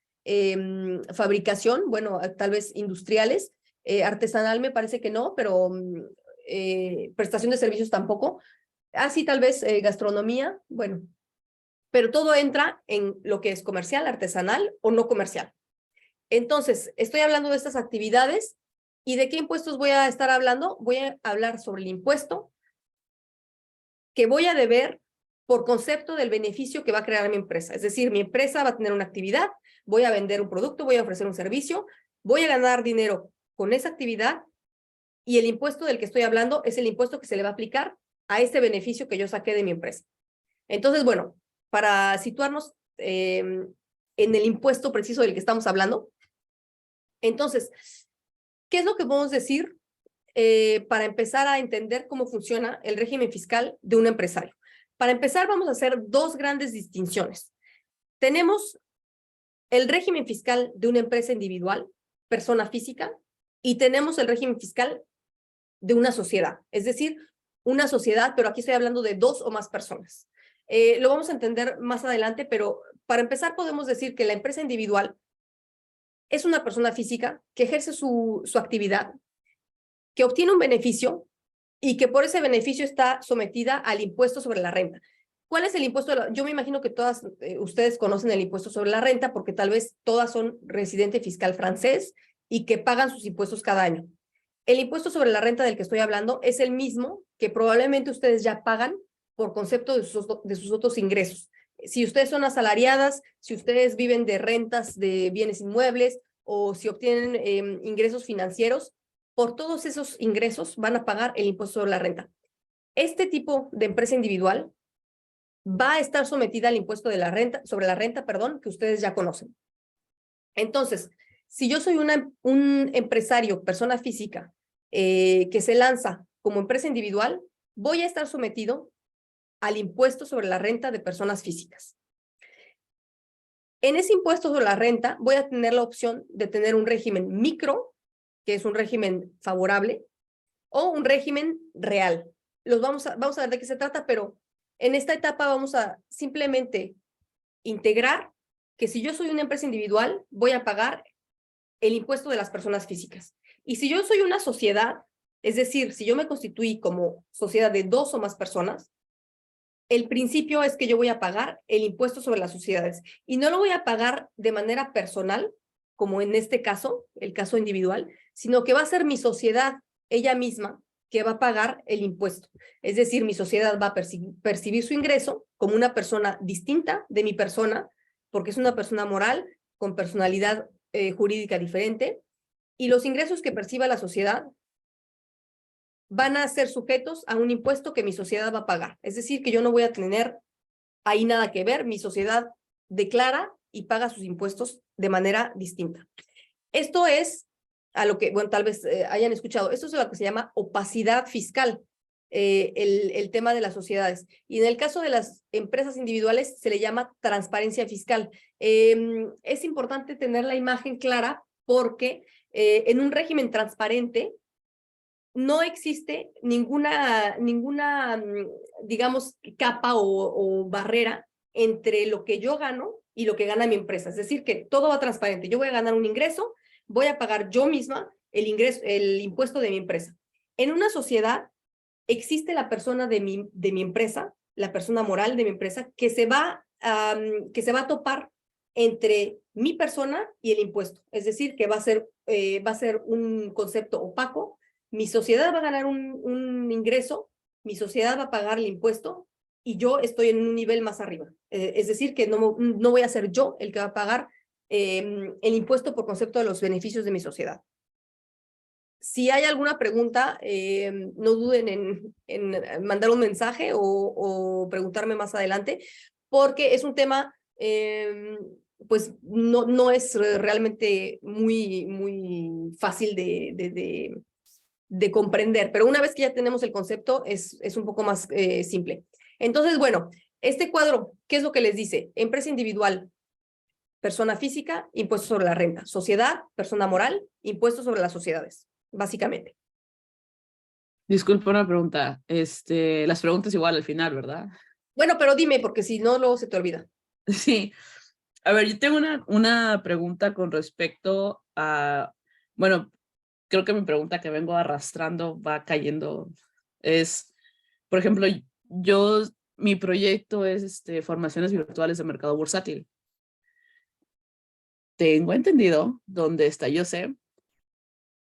fabricación, bueno, tal vez industriales, artesanal me parece que no, pero prestación de servicios tampoco. Así tal vez gastronomía, bueno, pero todo entra en lo que es comercial, artesanal o no comercial. Entonces, estoy hablando de estas actividades. ¿Y de qué impuestos voy a estar hablando? Voy a hablar sobre el impuesto que voy a deber por concepto del beneficio que va a crear mi empresa. Es decir, mi empresa va a tener una actividad, voy a vender un producto, voy a ofrecer un servicio, voy a ganar dinero con esa actividad, y el impuesto del que estoy hablando es el impuesto que se le va a aplicar a este beneficio que yo saqué de mi empresa. Entonces, bueno, para situarnos en el impuesto preciso del que estamos hablando, entonces, ¿qué es lo que podemos decir para empezar a entender cómo funciona el régimen fiscal de un empresario? Para empezar, vamos a hacer dos grandes distinciones. Tenemos el régimen fiscal de una empresa individual, persona física, y tenemos el régimen fiscal de una sociedad, es decir, una sociedad, pero aquí estoy hablando de dos o más personas. Lo vamos a entender más adelante, pero para empezar podemos decir que la empresa individual es una persona física que ejerce su actividad, que obtiene un beneficio y que por ese beneficio está sometida al impuesto sobre la renta. ¿Cuál es el impuesto? Yo me imagino que todas ustedes conocen el impuesto sobre la renta, porque tal vez todas son residente fiscal francés y que pagan sus impuestos cada año. El impuesto sobre la renta del que estoy hablando es el mismo que probablemente ustedes ya pagan por concepto de sus otros ingresos. Si ustedes son asalariadas, si ustedes viven de rentas de bienes inmuebles o si obtienen ingresos financieros, por todos esos ingresos van a pagar el impuesto sobre la renta. Este tipo de empresa individual va a estar sometida al impuesto de la renta, sobre la renta, que ustedes ya conocen. Entonces, si yo soy un empresario, persona física, que se lanza como empresa individual, voy a estar sometido al impuesto sobre la renta de personas físicas. En ese impuesto sobre la renta voy a tener la opción de tener un régimen micro, que es un régimen favorable, o un régimen real. Vamos a ver de qué se trata, pero en esta etapa vamos a simplemente integrar que si yo soy una empresa individual, voy a pagar el impuesto de las personas físicas. Y si yo soy una sociedad, es decir, si yo me constituí como sociedad de dos o más personas, el principio es que yo voy a pagar el impuesto sobre las sociedades. Y no lo voy a pagar de manera personal, como en este caso, el caso individual, sino que va a ser mi sociedad, ella misma, que va a pagar el impuesto. Es decir, mi sociedad va a percibir su ingreso como una persona distinta de mi persona, porque es una persona moral con personalidad jurídica diferente, y los ingresos que perciba la sociedad van a ser sujetos a un impuesto que mi sociedad va a pagar. Es decir, que yo no voy a tener ahí nada que ver. Mi sociedad declara y paga sus impuestos de manera distinta. Esto es a lo que, bueno, tal vez hayan escuchado, esto es lo que se llama opacidad fiscal, el tema de las sociedades. Y en el caso de las empresas individuales se le llama transparencia fiscal. Es importante tener la imagen clara porque en un régimen transparente no existe ninguna digamos, capa o barrera entre lo que yo gano y lo que gana mi empresa. Es decir, que todo va transparente. Yo voy a ganar un ingreso, voy a pagar yo misma el impuesto de mi empresa. En una sociedad existe la persona de mi empresa, la persona moral de mi empresa, que se va a topar entre mi persona y el impuesto. Es decir, que va a ser un concepto opaco. Mi sociedad va a ganar un ingreso, mi sociedad va a pagar el impuesto y yo estoy en un nivel más arriba. Es decir, que no voy a ser yo el que va a pagar el impuesto por concepto de los beneficios de mi sociedad. Si hay alguna pregunta, no duden en mandar un mensaje o preguntarme más adelante, porque es un tema, pues no es realmente muy fácil de comprender, pero una vez que ya tenemos el concepto, es un poco más simple. Entonces, bueno, este cuadro, ¿qué es lo que les dice? Empresa individual, persona física, impuestos sobre la renta. Sociedad, persona moral, impuestos sobre las sociedades, básicamente. Disculpa una pregunta. Las preguntas igual al final, ¿verdad? Bueno, pero dime, porque si no, luego se te olvida. Sí. A ver, yo tengo una pregunta con respecto a, bueno, creo que mi pregunta que vengo arrastrando va cayendo es, por ejemplo, mi proyecto es formaciones virtuales de mercado bursátil. Tengo entendido, donde está, yo sé,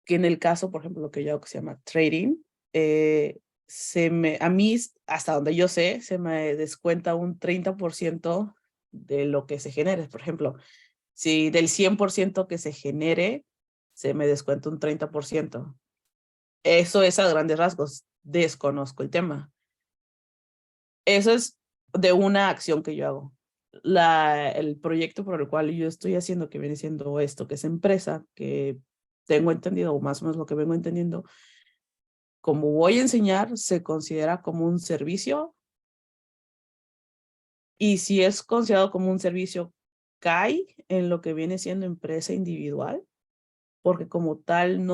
que en el caso, por ejemplo, lo que yo hago que se llama trading, a mí, hasta donde yo sé, se me descuenta un 30% de lo que se genere. Por ejemplo, si del 100% que se genere, se me descuenta un 30%. Eso es a grandes rasgos. Desconozco el tema. Eso es de una acción que yo hago. El proyecto por el cual yo estoy haciendo, que viene siendo esto, que es empresa, que tengo entendido, o más o menos lo que vengo entendiendo, como voy a enseñar, se considera como un servicio. Y si es considerado como un servicio, cae en lo que viene siendo empresa individual, porque como tal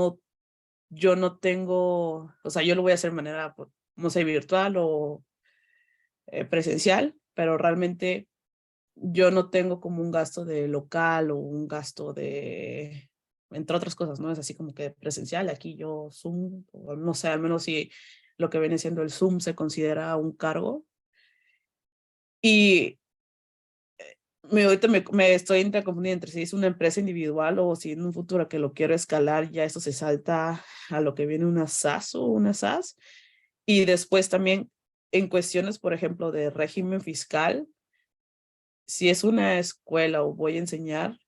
yo no tengo, o sea, yo lo voy a hacer de manera, no sé, virtual o presencial, pero realmente yo no tengo como un gasto de local o un gasto de, entre otras cosas, ¿no? Es así como que presencial. Aquí yo Zoom, o no sé, al menos si lo que viene siendo el Zoom se considera un cargo. Y ahorita me estoy confundiendo entre si es una empresa individual o si en un futuro que lo quiero escalar, ya eso se salta a lo que viene una SaaS o una SaaS. Y después también en cuestiones, por ejemplo, de régimen fiscal, si es una escuela o voy a enseñar,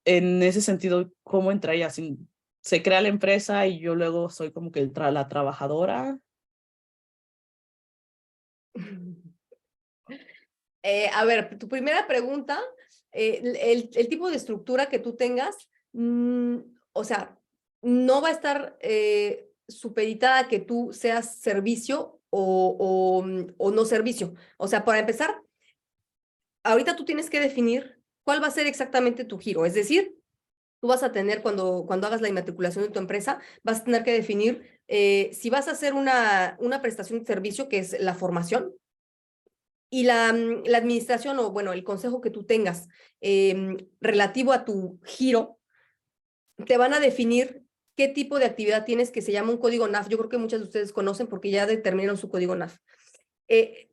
en ese sentido, ¿cómo entraría? ¿Se crea la empresa y yo luego soy como que la trabajadora? A ver, tu primera pregunta, el tipo de estructura que tú tengas, o sea, no va a estar supeditada a que tú seas servicio o no servicio. O sea, para empezar, ahorita tú tienes que definir cuál va a ser exactamente tu giro. Es decir, tú vas a tener, cuando hagas la inmatriculación de tu empresa, vas a tener que definir si vas a hacer una prestación de servicio, que es la formación, y la administración o, bueno, el consejo que tú tengas relativo a tu giro, te van a definir qué tipo de actividad tienes, que se llama un código NAF. Yo creo que muchos de ustedes conocen porque ya determinaron su código NAF.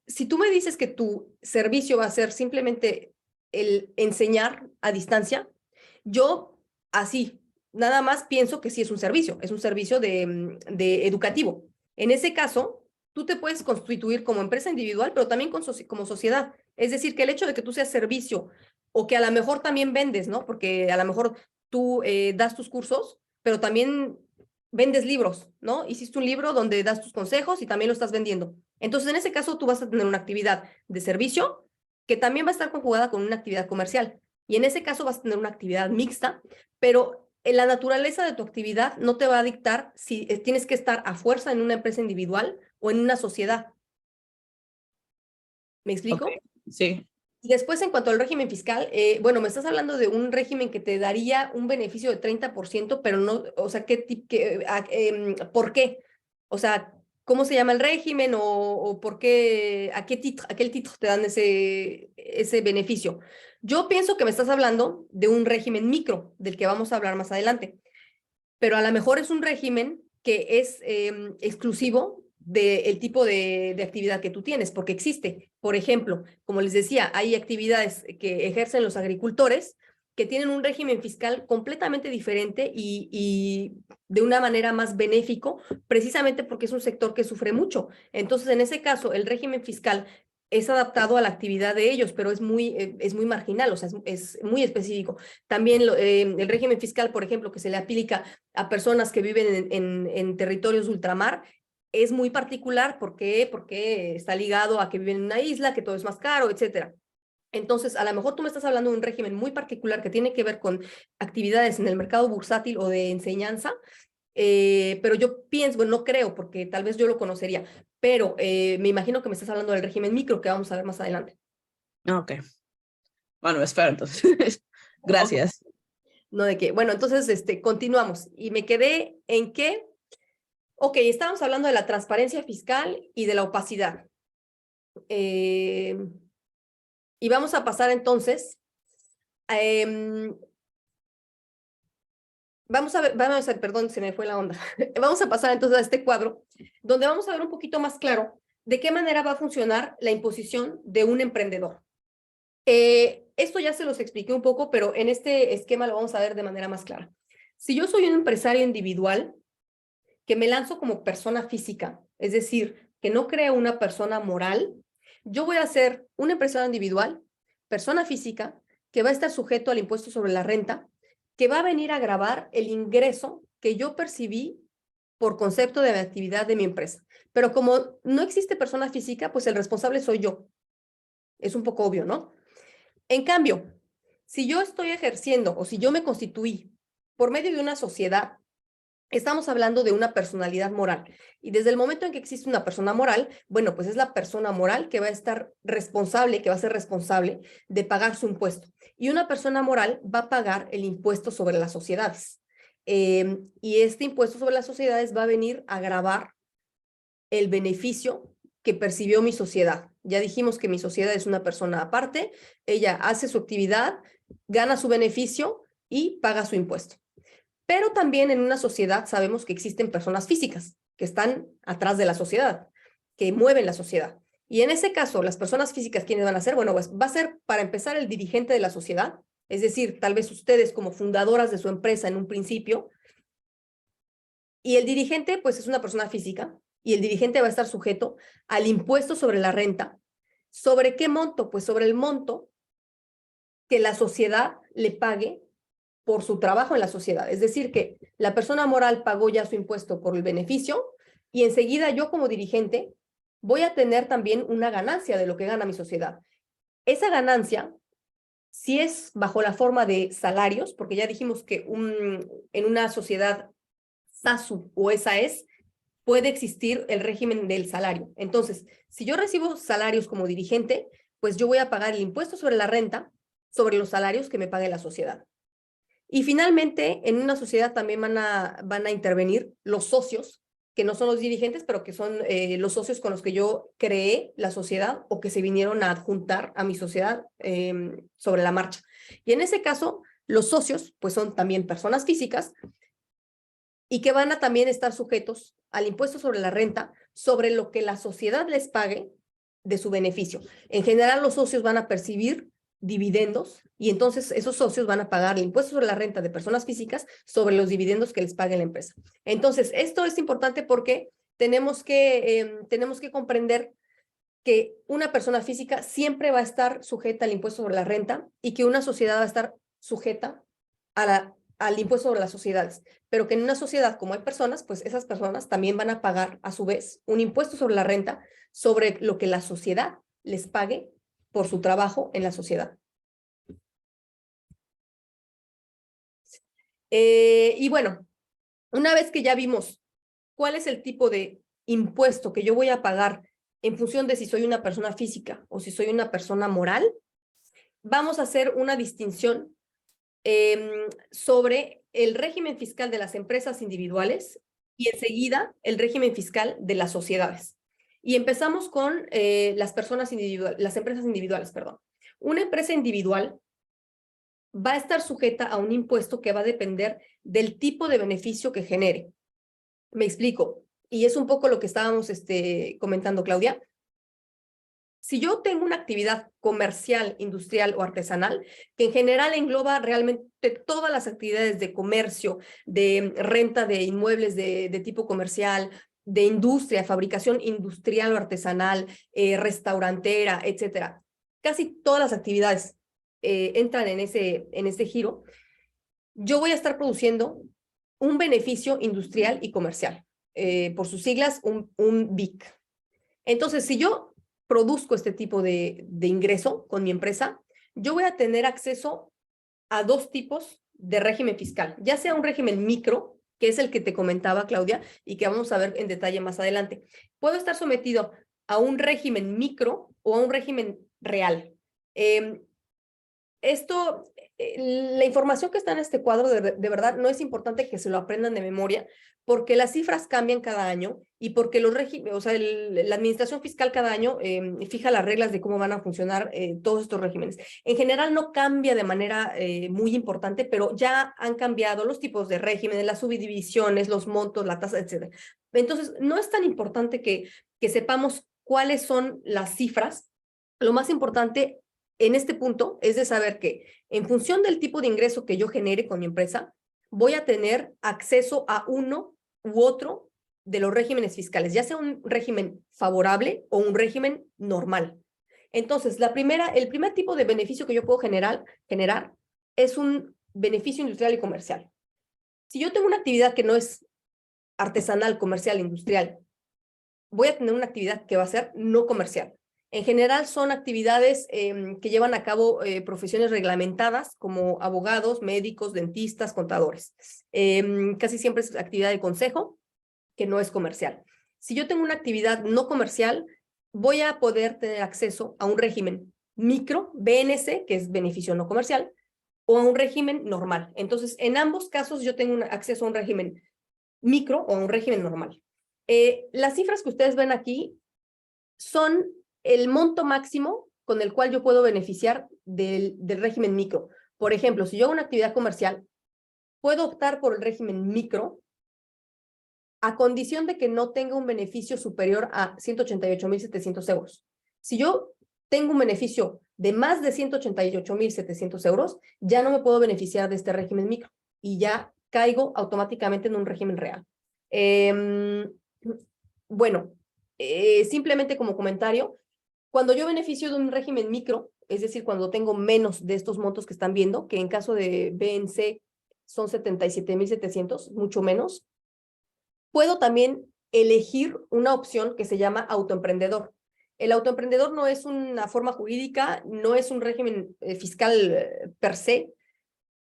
Si tú me dices que tu servicio va a ser simplemente el enseñar a distancia, yo así, nada más pienso que sí es un servicio de educativo. En ese caso, tú te puedes constituir como empresa individual, pero también como sociedad. Es decir, que el hecho de que tú seas servicio o que a lo mejor también vendes, ¿no? Porque a lo mejor tú das tus cursos, pero también vendes libros, ¿no? Hiciste un libro donde das tus consejos y también lo estás vendiendo. Entonces, en ese caso, tú vas a tener una actividad de servicio que también va a estar conjugada con una actividad comercial. Y en ese caso vas a tener una actividad mixta, pero la naturaleza de tu actividad no te va a dictar si tienes que estar a fuerza en una empresa individual o en una sociedad. ¿Me Ok, explico? sí. Y después, en cuanto al régimen fiscal, bueno, me estás hablando de un régimen que te daría un beneficio de 30%, pero no, o sea, ¿por qué? O sea, ¿cómo se llama el régimen o por qué, a qué título te dan ese beneficio? Yo pienso que me estás hablando de un régimen micro, del que vamos a hablar más adelante, pero a lo mejor es un régimen que es exclusivo del tipo de actividad que tú tienes, porque existe. Por ejemplo, como les decía, hay actividades que ejercen los agricultores que tienen un régimen fiscal completamente diferente y de una manera más benéfico, precisamente porque es un sector que sufre mucho. Entonces, en ese caso, el régimen fiscal es adaptado a la actividad de ellos, pero es muy marginal, o sea, es muy específico. También el régimen fiscal, por ejemplo, que se le aplica a personas que viven en territorios de ultramar, es muy particular. ¿Por qué? Porque está ligado a que viven en una isla, que todo es más caro, etcétera. Entonces, a lo mejor tú me estás hablando de un régimen muy particular que tiene que ver con actividades en el mercado bursátil o de enseñanza, pero yo pienso, bueno, no creo, porque tal vez yo lo conocería, pero me imagino que me estás hablando del régimen micro, que vamos a ver más adelante. Ok. Bueno, espero entonces. Gracias. No de qué. Bueno, entonces, continuamos. Y me quedé en que, ok, estábamos hablando de la transparencia fiscal y de la opacidad. Y vamos a pasar entonces, vamos a ver, perdón, se me fue la onda. Vamos a pasar entonces a este cuadro, donde vamos a ver un poquito más claro de qué manera va a funcionar la imposición de un emprendedor. Esto ya se los expliqué un poco, pero en este esquema lo vamos a ver de manera más clara. Si yo soy un empresario individual que me lanzo como persona física, es decir, que no creo una persona moral, yo voy a ser un empresario individual, persona física, que va a estar sujeto al impuesto sobre la renta, que va a venir a gravar el ingreso que yo percibí por concepto de la actividad de mi empresa. Pero como no existe persona física, pues el responsable soy yo. Es un poco obvio, ¿no? En cambio, si yo estoy ejerciendo o si yo me constituí por medio de una sociedad, estamos hablando de una personalidad moral. Y desde el momento en que existe una persona moral, bueno, pues es la persona moral que va a estar responsable, que va a ser responsable de pagar su impuesto. Y una persona moral va a pagar el impuesto sobre las sociedades. Y este impuesto sobre las sociedades va a venir a gravar el beneficio que percibió mi sociedad. Ya dijimos que mi sociedad es una persona aparte, ella hace su actividad, gana su beneficio y paga su impuesto. Pero también en una sociedad sabemos que existen personas físicas que están atrás de la sociedad, que mueven la sociedad. Y en ese caso, las personas físicas, ¿quiénes van a ser? Bueno, pues va a ser, para empezar, el dirigente de la sociedad, es decir, tal vez ustedes como fundadoras de su empresa en un principio, y el dirigente, pues es una persona física, y el dirigente va a estar sujeto al impuesto sobre la renta. ¿Sobre qué monto? Pues sobre el monto que la sociedad le pague por su trabajo en la sociedad. Es decir, que la persona moral pagó ya su impuesto por el beneficio y enseguida yo como dirigente voy a tener también una ganancia de lo que gana mi sociedad. Esa ganancia, si es bajo la forma de salarios, porque ya dijimos que en una sociedad SASU o SAS puede existir el régimen del salario. Entonces, si yo recibo salarios como dirigente, pues yo voy a pagar el impuesto sobre la renta sobre los salarios que me pague la sociedad. Y finalmente, en una sociedad también van a intervenir los socios, que no son los dirigentes, pero que son los socios con los que yo creé la sociedad o que se vinieron a adjuntar a mi sociedad sobre la marcha. Y en ese caso, los socios, pues son también personas físicas y que van a también estar sujetos al impuesto sobre la renta, sobre lo que la sociedad les pague de su beneficio. En general, los socios van a percibir dividendos y entonces esos socios van a pagar el impuesto sobre la renta de personas físicas sobre los dividendos que les pague la empresa. Entonces, esto es importante porque tenemos que comprender que una persona física siempre va a estar sujeta al impuesto sobre la renta y que una sociedad va a estar sujeta al impuesto sobre las sociedades, pero que en una sociedad como hay personas, pues esas personas también van a pagar a su vez un impuesto sobre la renta sobre lo que la sociedad les pague por su trabajo en la sociedad. Y bueno, una vez que ya vimos cuál es el tipo de impuesto que yo voy a pagar en función de si soy una persona física o si soy una persona moral, vamos a hacer una distinción sobre el régimen fiscal de las empresas individuales y enseguida el régimen fiscal de las sociedades. Y empezamos con las empresas individuales, perdón. Una empresa individual va a estar sujeta a un impuesto que va a depender del tipo de beneficio que genere. Me explico, y es un poco lo que estábamos comentando, Claudia. Si yo tengo una actividad comercial, industrial o artesanal, que en general engloba realmente todas las actividades de comercio, de renta de inmuebles de tipo comercial, de industria, fabricación industrial o artesanal, restaurantera, etcétera. Casi todas las actividades entran en este giro. Yo voy a estar produciendo un beneficio industrial y comercial, por sus siglas, un BIC. Entonces, si yo produzco este tipo de ingreso con mi empresa, yo voy a tener acceso a dos tipos de régimen fiscal, ya sea un régimen micro, que es el que te comentaba, Claudia, y que vamos a ver en detalle más adelante. Puedo estar sometido a un régimen micro o a un régimen real. La información que está en este cuadro, de verdad, no es importante que se lo aprendan de memoria, porque las cifras cambian cada año y porque la administración fiscal cada año fija las reglas de cómo van a funcionar todos estos regímenes. En general no cambia de manera muy importante, pero ya han cambiado los tipos de regímenes, las subdivisiones, los montos, la tasa, etc. Entonces, no es tan importante que sepamos cuáles son las cifras. Lo más importante en este punto es de saber que en función del tipo de ingreso que yo genere con mi empresa, voy a tener acceso a uno u otro de los regímenes fiscales, ya sea un régimen favorable o un régimen normal. Entonces, el primer tipo de beneficio que yo puedo generar es un beneficio industrial y comercial. Si yo tengo una actividad que no es artesanal, comercial, industrial, voy a tener una actividad que va a ser no comercial. En general son actividades que llevan a cabo profesiones reglamentadas como abogados, médicos, dentistas, contadores. Casi siempre es actividad de consejo, que no es comercial. Si yo tengo una actividad no comercial, voy a poder tener acceso a un régimen micro, BNC, que es beneficio no comercial, o a un régimen normal. Entonces, en ambos casos yo tengo acceso a un régimen micro o a un régimen normal. Las cifras que ustedes ven aquí son el monto máximo con el cual yo puedo beneficiar del régimen micro. Por ejemplo, si yo hago una actividad comercial, puedo optar por el régimen micro a condición de que no tenga un beneficio superior a 188.700 euros. Si yo tengo un beneficio de más de 188.700 euros, ya no me puedo beneficiar de este régimen micro y ya caigo automáticamente en un régimen real. Bueno, simplemente como comentario, cuando yo beneficio de un régimen micro, es decir, cuando tengo menos de estos montos que están viendo, que en caso de BNC son 77.700, mucho menos, puedo también elegir una opción que se llama autoemprendedor. El autoemprendedor no es una forma jurídica, no es un régimen fiscal per se.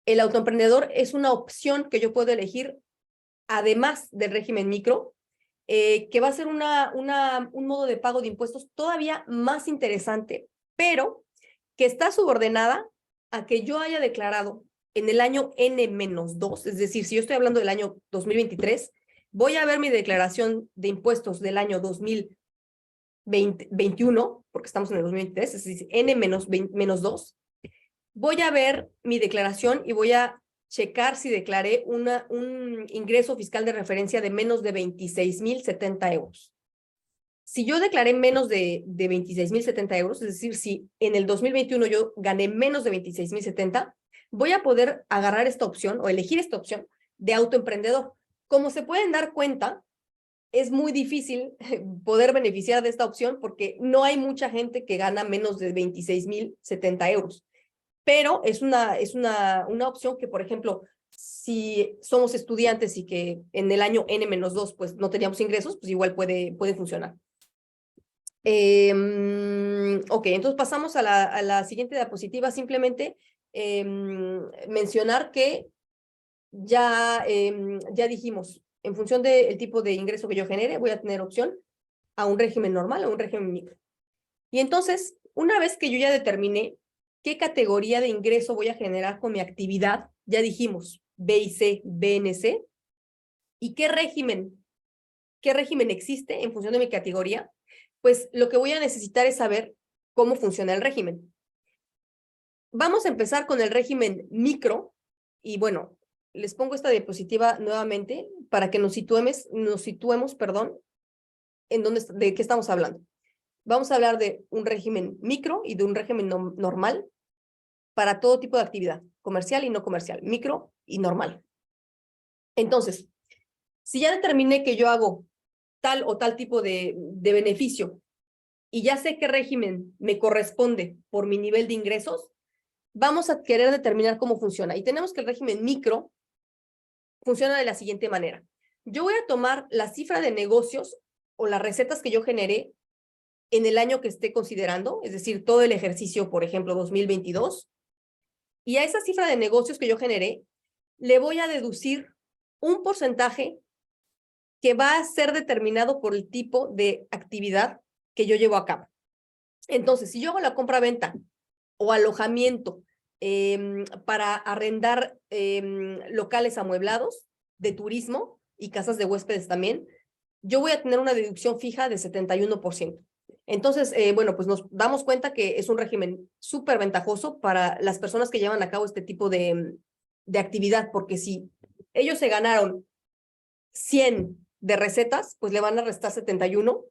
El autoemprendedor es una opción que yo puedo elegir además del régimen micro, que va a ser un modo de pago de impuestos todavía más interesante, pero que está subordinada a que yo haya declarado en el año N-2, es decir, si yo estoy hablando del año 2023, voy a ver mi declaración de impuestos del año 2021, porque estamos en el 2023, es decir, N-2, voy a ver mi declaración y voy a checar si declaré un ingreso fiscal de referencia de menos de 26.070 euros. Si yo declaré menos de 26.070 euros, es decir, si en el 2021 yo gané menos de 26.070, voy a poder agarrar esta opción o elegir esta opción de autoemprendedor. Como se pueden dar cuenta, es muy difícil poder beneficiar de esta opción porque no hay mucha gente que gana menos de 26.070 euros. Pero es una opción que, por ejemplo, si somos estudiantes y que en el año N-2 pues no teníamos ingresos, pues igual puede funcionar. Ok, entonces pasamos a la siguiente diapositiva. Simplemente mencionar que ya dijimos, en función del tipo de ingreso que yo genere, voy a tener opción a un régimen normal o un régimen micro. Y entonces, una vez que yo ya determiné qué categoría de ingreso voy a generar con mi actividad, ya dijimos B y C, BNC, y qué régimen existe en función de mi categoría, pues lo que voy a necesitar es saber cómo funciona el régimen. vamos a empezar con el régimen micro y bueno, les pongo esta diapositiva nuevamente para que nos situemos, perdón, de qué estamos hablando. Vamos a hablar de un régimen micro y de un régimen normal para todo tipo de actividad, comercial y no comercial, micro y normal. Entonces, si ya determiné que yo hago tal o tal tipo de beneficio y ya sé qué régimen me corresponde por mi nivel de ingresos, vamos a querer determinar cómo funciona. Y tenemos que el régimen micro funciona de la siguiente manera. Yo voy a tomar la cifra de negocios o las recetas que yo generé en el año que esté considerando, es decir, todo el ejercicio, por ejemplo, 2022, y a esa cifra de negocios que yo generé, le voy a deducir un porcentaje que va a ser determinado por el tipo de actividad que yo llevo a cabo. Entonces, si yo hago la compra-venta o alojamiento para arrendar locales amueblados de turismo y casas de huéspedes también, yo voy a tener una deducción fija de 71%. Entonces, bueno, pues nos damos cuenta que es un régimen súper ventajoso para las personas que llevan a cabo este tipo de actividad, porque si ellos se ganaron 100 de recetas, pues le van a restar 71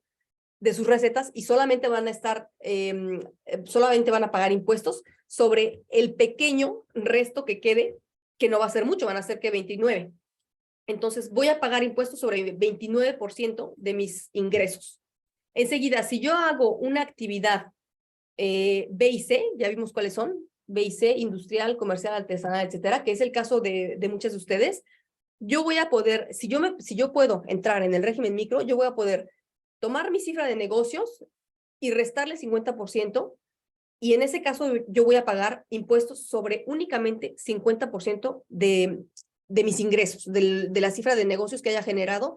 de sus recetas y solamente van a solamente van a pagar impuestos sobre el pequeño resto que quede, que no va a ser mucho, van a ser que 29. Entonces voy a pagar impuestos sobre el 29% de mis ingresos. Enseguida, si yo hago una actividad B y C, ya vimos cuáles son, B y C, industrial, comercial, artesanal, etcétera, que es el caso de muchas de ustedes, yo voy a poder, si yo puedo entrar en el régimen micro, yo voy a poder tomar mi cifra de negocios y restarle 50%, y en ese caso yo voy a pagar impuestos sobre únicamente 50% de mis ingresos, de la cifra de negocios que haya generado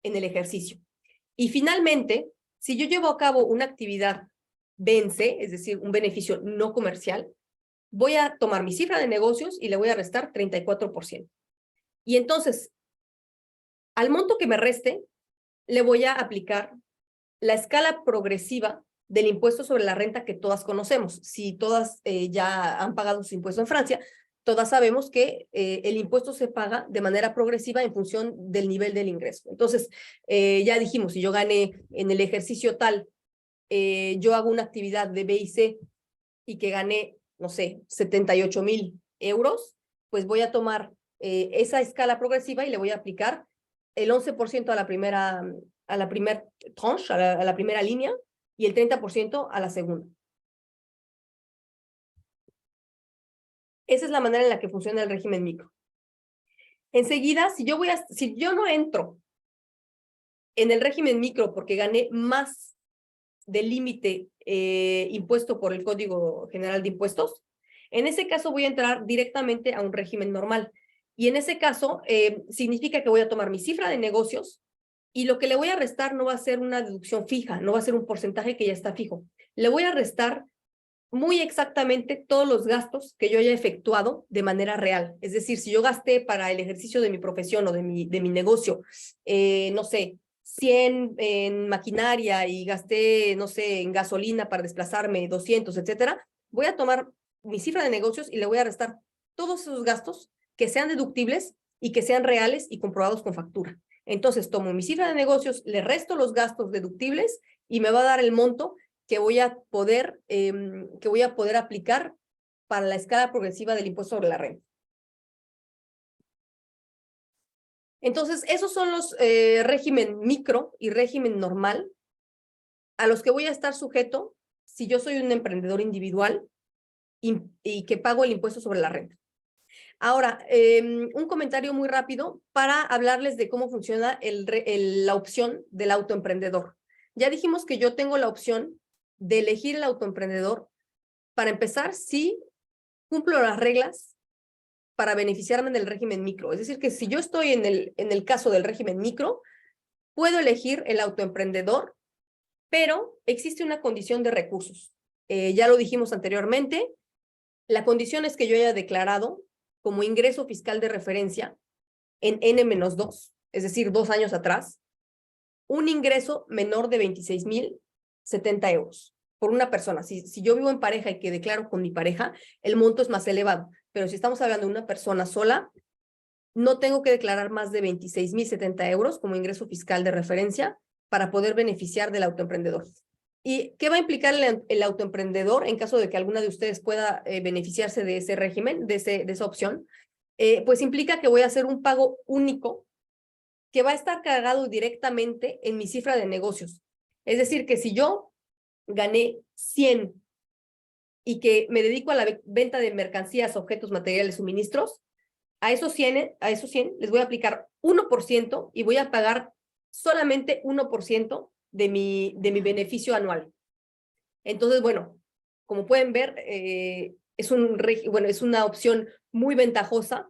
en el ejercicio. Y finalmente, si yo llevo a cabo una actividad B en C, es decir, un beneficio no comercial, voy a tomar mi cifra de negocios y le voy a restar 34%. Y entonces, al monto que me reste, le voy a aplicar la escala progresiva del impuesto sobre la renta que todas conocemos. Si todas ya han pagado su impuesto en Francia, todas sabemos que el impuesto se paga de manera progresiva en función del nivel del ingreso. Entonces, ya dijimos, si yo gané en el ejercicio tal, yo hago una actividad de B y C y que gané, no sé, 78,000 euros, pues voy a tomar esa escala progresiva y le voy a aplicar el 11% a la primera tranche, a la primera línea, y el 30% a la segunda. Esa es la manera en la que funciona el régimen micro. Enseguida, si yo no entro en el régimen micro porque gané más del límite impuesto por el Código General de Impuestos, en ese caso voy a entrar directamente a un régimen normal. Y en ese caso significa que voy a tomar mi cifra de negocios y lo que le voy a restar no va a ser una deducción fija, no va a ser un porcentaje que ya está fijo. Le voy a restar muy exactamente todos los gastos que yo haya efectuado de manera real. Es decir, si yo gasté para el ejercicio de mi profesión o de mi negocio, no sé, 100 en maquinaria y gasté, no sé, en gasolina para desplazarme 200, etcétera, voy a tomar mi cifra de negocios y le voy a restar todos esos gastos que sean deductibles y que sean reales y comprobados con factura. Entonces tomo mi cifra de negocios, le resto los gastos deductibles y me va a dar el monto que voy a poder aplicar para la escala progresiva del impuesto sobre la renta. Entonces, esos son los régimen micro y régimen normal a los que voy a estar sujeto si yo soy un emprendedor individual y que pago el impuesto sobre la renta. Ahora, un comentario muy rápido para hablarles de cómo funciona la opción del autoemprendedor. Ya dijimos que yo tengo la opción de elegir el autoemprendedor para empezar si cumplo las reglas para beneficiarme del régimen micro. Es decir, que si yo estoy en el caso del régimen micro, puedo elegir el autoemprendedor, pero existe una condición de recursos. Ya lo dijimos anteriormente, la condición es que yo haya declarado como ingreso fiscal de referencia en N-2, es decir, 2 años atrás, un ingreso menor de 26,070 euros. por una persona. Si yo vivo en pareja y que declaro con mi pareja, el monto es más elevado. Pero si estamos hablando de una persona sola, no tengo que declarar más de 26,070 euros como ingreso fiscal de referencia para poder beneficiar del autoemprendedor. ¿Y qué va a implicar el autoemprendedor en caso de que alguna de ustedes pueda beneficiarse de ese régimen, de esa opción? Pues implica que voy a hacer un pago único que va a estar cargado directamente en mi cifra de negocios. Es decir, que si yo gané 100 y que me dedico a la venta de mercancías, objetos, materiales, suministros, a esos 100 les voy a aplicar 1% y voy a pagar solamente 1% de mi beneficio anual. Entonces, bueno, como pueden ver, es una opción muy ventajosa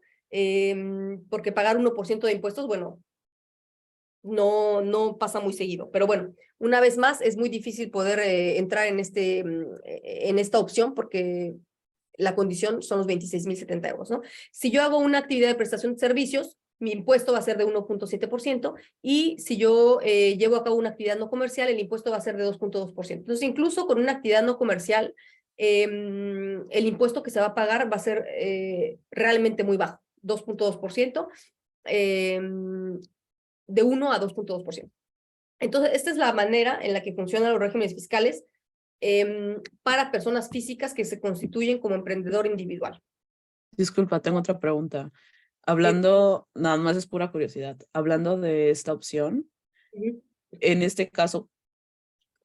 porque pagar 1% de impuestos, bueno, no pasa muy seguido. Pero bueno, una vez más, es muy difícil poder entrar en esta opción porque la condición son los 26,070 euros, ¿no? Si yo hago una actividad de prestación de servicios, mi impuesto va a ser de 1.7% y si yo llevo a cabo una actividad no comercial, el impuesto va a ser de 2.2%. Entonces, incluso con una actividad no comercial, el impuesto que se va a pagar va a ser realmente muy bajo, 2.2%, de 1 a 2.2%. Entonces, esta es la manera en la que funcionan los regímenes fiscales para personas físicas que se constituyen como emprendedor individual. Disculpa, tengo otra pregunta. Hablando, nada más es pura curiosidad, hablando de esta opción, en este caso,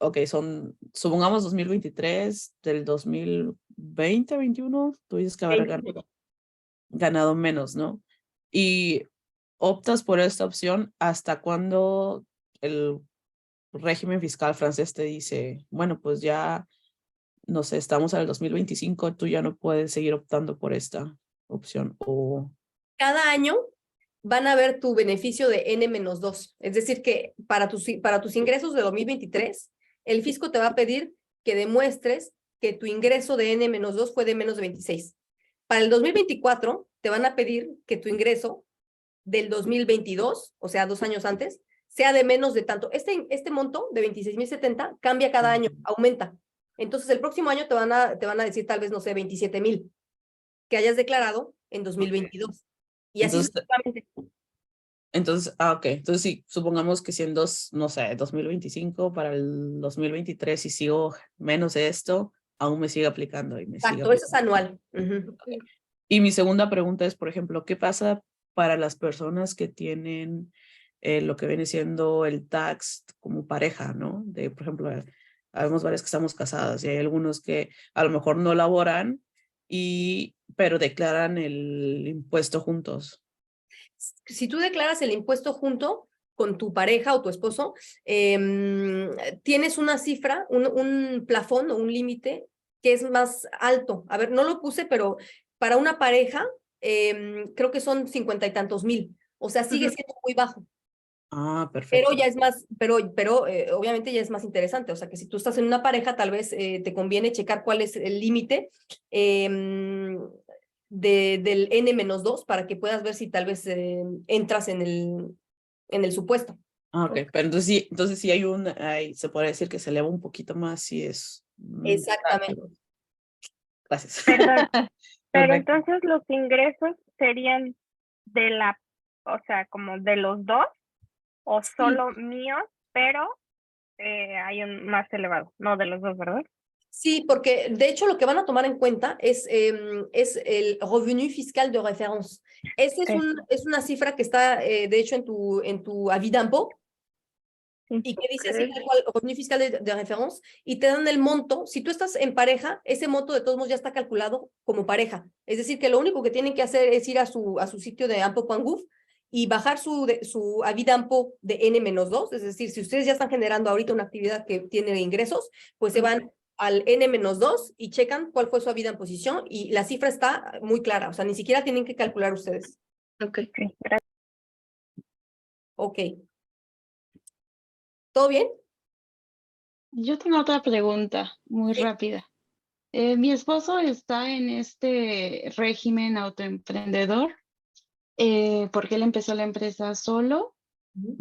ok, supongamos 2023, del 2020, 21, tú dices que habrá ganado menos, ¿no? Y optas por esta opción hasta cuando el régimen fiscal francés te dice, bueno, pues ya, no sé, estamos en el 2025, tú ya no puedes seguir optando por esta opción. O Cada año van a ver tu beneficio de N-2. Es decir, que para tus ingresos de 2023, el fisco te va a pedir que demuestres que tu ingreso de N-2 fue de menos de 26. Para el 2024, te van a pedir que tu ingreso del 2022, o sea, 2 años antes, sea de menos de tanto. Este monto de 26,070 cambia cada año, aumenta. Entonces, el próximo año te van a decir tal vez, no sé, 27,000 que hayas declarado en 2022. Y así entonces, sucesivamente. ok, entonces sí, supongamos que si en no sé, 2025 para el 2023 si sigo menos de esto, aún me sigue aplicando y me sigue Exacto, eso es aplicando. anual. Y mi segunda pregunta es, por ejemplo, ¿qué pasa para las personas que tienen lo que viene siendo el tax como pareja, ¿no? Por ejemplo, habemos varias que estamos casadas y hay algunos que a lo mejor no laboran, pero declaran el impuesto juntos. Si tú declaras el impuesto junto con tu pareja o tu esposo, tienes una cifra, un plafón o un límite que es más alto. A ver, no lo puse, pero para una pareja creo que son 50 y tantos mil. O sea, sigue siendo muy bajo. Ah, Pero perfecto. ya es más, pero obviamente ya es más interesante. O sea, que si tú estás en una pareja, tal vez te conviene checar cuál es el límite del N-2 para que puedas ver si tal vez entras en el supuesto. Ah, ok, pero entonces sí se puede decir que se eleva un poquito más si es... Exactamente. Gracias. Perdón, pero Perfecto. entonces los ingresos serían o sea, como de los dos o Sí. solo míos, pero hay un más elevado, no de los dos, ¿verdad? Sí, porque de hecho lo que van a tomar en cuenta es el revenu fiscal de référence. Esa es una cifra que está, de hecho, en tu avis d'impôt y que dice así, Ok. tal cual, revenu fiscal de référence, y te dan el monto. Si tú estás en pareja, ese monto de todos modos ya está calculado como pareja. Es decir, que lo único que tienen que hacer es ir a su sitio de impôt.gouv y bajar su avis d'impôt de N-2. Es decir, si ustedes ya están generando ahorita una actividad que tiene ingresos, pues se van al N-2 y checan cuál fue su avis d'imposición y la cifra está muy clara. O sea, ni siquiera tienen que calcular ustedes. Ok. Sí, gracias. Ok. ¿Todo bien? Yo tengo otra pregunta muy rápida. Mi esposo está en este régimen autoemprendedor porque él empezó la empresa solo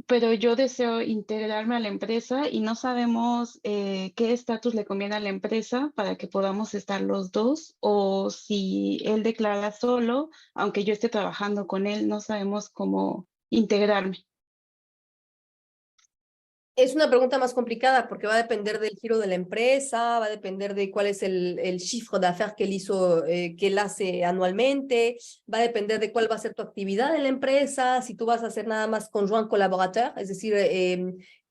pero yo deseo integrarme a la empresa y no sabemos qué estatus le conviene a la empresa para que podamos estar los dos, o si él declara solo, aunque yo esté trabajando con él, no sabemos cómo integrarme. Es una pregunta más complicada porque va a depender del giro de la empresa, va a depender de cuál es el chiffre d'affaires que él hizo, que él hace anualmente, va a depender de cuál va a ser tu actividad en la empresa, si tú vas a hacer nada más conjoint collaborateur, es decir,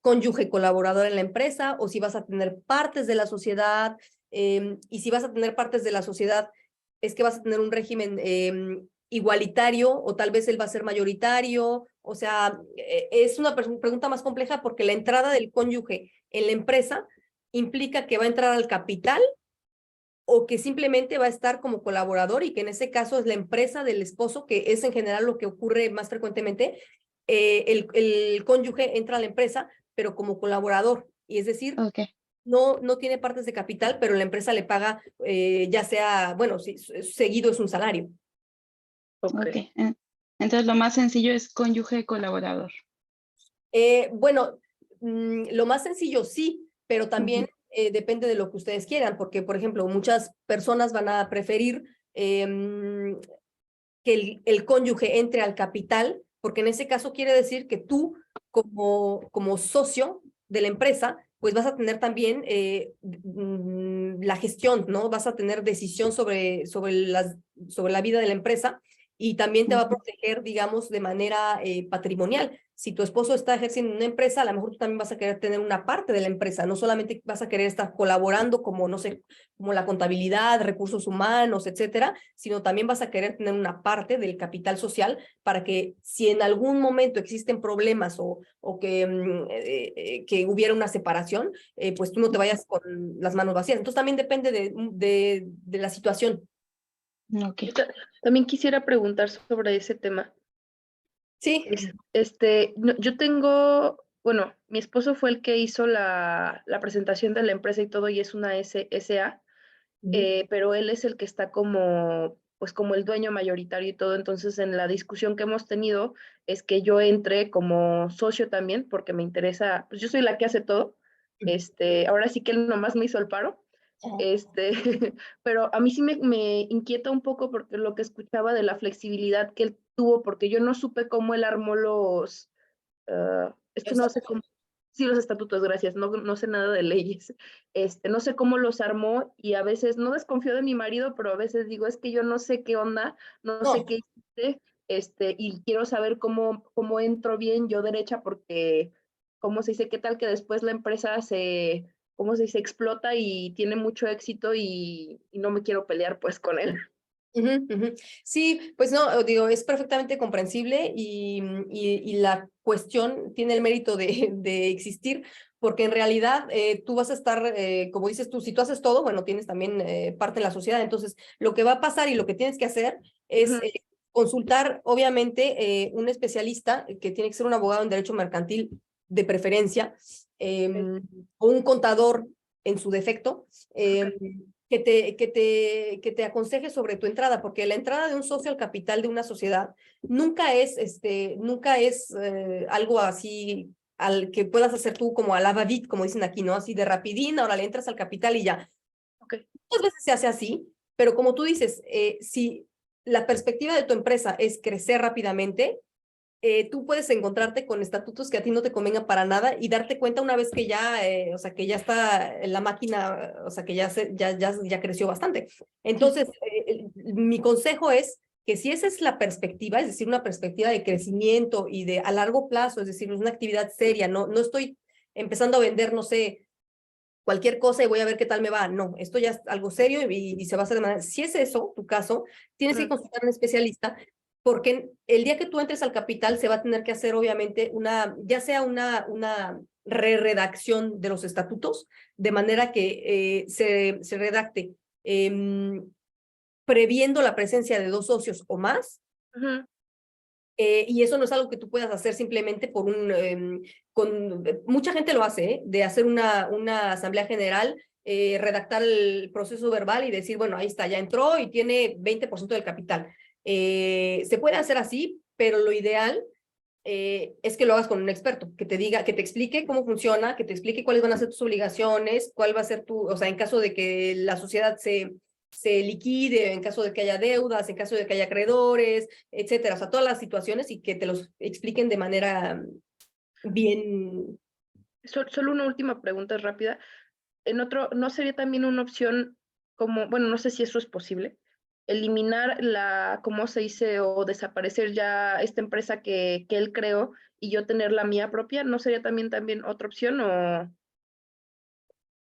cónyuge colaborador en la empresa, o si vas a tener partes de la sociedad, y si vas a tener partes de la sociedad, es que vas a tener un régimen igualitario, o tal vez él va a ser mayoritario. O sea, es una pregunta más compleja porque la entrada del cónyuge en la empresa implica que va a entrar al capital o que simplemente va a estar como colaborador, y que en ese caso es la empresa del esposo, que es en general lo que ocurre más frecuentemente. El cónyuge entra a la empresa, pero como colaborador, y es decir, Ok, no tiene partes de capital, pero la empresa le paga, ya sea, bueno, si, seguido es un salario. ok. Entonces lo más sencillo es cónyuge colaborador. Bueno, lo más sencillo sí, pero también depende de lo que ustedes quieran, porque, por ejemplo, muchas personas van a preferir que el cónyuge entre al capital, porque en ese caso quiere decir que tú, como socio de la empresa, pues vas a tener también la gestión, ¿no? Vas a tener decisión sobre la vida de la empresa, y también te va a proteger, digamos, de manera patrimonial. Si tu esposo está ejerciendo una empresa, a lo mejor tú también vas a querer tener una parte de la empresa, no solamente vas a querer estar colaborando como, no sé, como la contabilidad, recursos humanos, etcétera, sino también vas a querer tener una parte del capital social para que si en algún momento existen problemas o que hubiera una separación, pues tú no te vayas con las manos vacías. Entonces también depende de la situación. Ok. También quisiera preguntar sobre ese tema. Sí. Yo tengo, bueno, mi esposo fue el que hizo la presentación de la empresa y todo, y es una SA, pero él es el que está como, pues como el dueño mayoritario y todo. Entonces, en la discusión que hemos tenido es que yo entre como socio también, porque me interesa, pues yo soy la que hace todo. Ahora sí que él nomás me hizo el paro. Este, pero a mí sí me inquieta un poco porque lo que escuchaba de la flexibilidad que él tuvo, porque yo no supe cómo él armó es que no sé cómo, sí, los estatutos, gracias, no sé nada de leyes. No sé cómo los armó, y a veces no desconfío de mi marido, pero a veces digo, es que yo no sé qué onda, no sé qué hiciste, y quiero saber cómo entro bien yo derecha, porque, ¿cómo se dice? ¿Qué tal que después la empresa cómo se dice, explota y tiene mucho éxito, y no me quiero pelear pues con él? Sí, pues no, digo, es perfectamente comprensible, y la cuestión tiene el mérito de existir, porque en realidad tú vas a estar, como dices tú, si tú haces todo, bueno, tienes también parte en la sociedad. Entonces lo que va a pasar y lo que tienes que hacer es consultar, obviamente, un especialista, que tiene que ser un abogado en derecho mercantil de preferencia, o un contador en su defecto, que te aconseje sobre tu entrada, porque la entrada de un socio al capital de una sociedad nunca es algo así al que puedas hacer tú como a la va-vite, como dicen aquí, ¿no? Así de rapidín, ahora le entras al capital y ya. Okay. Muchas veces se hace así, pero como tú dices, si la perspectiva de tu empresa es crecer rápidamente, tú puedes encontrarte con estatutos que a ti no te convengan para nada, y darte cuenta una vez que ya, o sea, que ya está en la máquina, o sea, que ya creció bastante. Entonces, mi consejo es que si esa es la perspectiva, es decir, una perspectiva de crecimiento y de a largo plazo, es decir, es una actividad seria, no estoy empezando a vender, no sé, cualquier cosa y voy a ver qué tal me va. No, esto ya es algo serio, y se va a hacer de manera. Si es eso, tu caso, tienes que consultar a un especialista, porque el día que tú entres al capital se va a tener que hacer, obviamente, ya sea una redacción de los estatutos, de manera que se redacte previendo la presencia de dos socios o más. Y eso no es algo que tú puedas hacer simplemente mucha gente lo hace, de hacer una asamblea general, redactar el proceso verbal y decir, bueno, ahí está, ya entró y tiene 20% del capital. Se puede hacer así, pero lo ideal es que lo hagas con un experto, que te diga, que te explique cómo funciona, que te explique cuáles van a ser tus obligaciones, cuál va a ser tu, o sea, en caso de que la sociedad se liquide, en caso de que haya deudas, en caso de que haya acreedores, etcétera, o sea, todas las situaciones y que te los expliquen de manera bien. Solo una última pregunta rápida. ¿No sería también una opción como, bueno, no sé si eso es posible, eliminar ¿cómo se dice? O desaparecer ya esta empresa que él creó y yo tener la mía propia? ¿No sería también otra opción o...?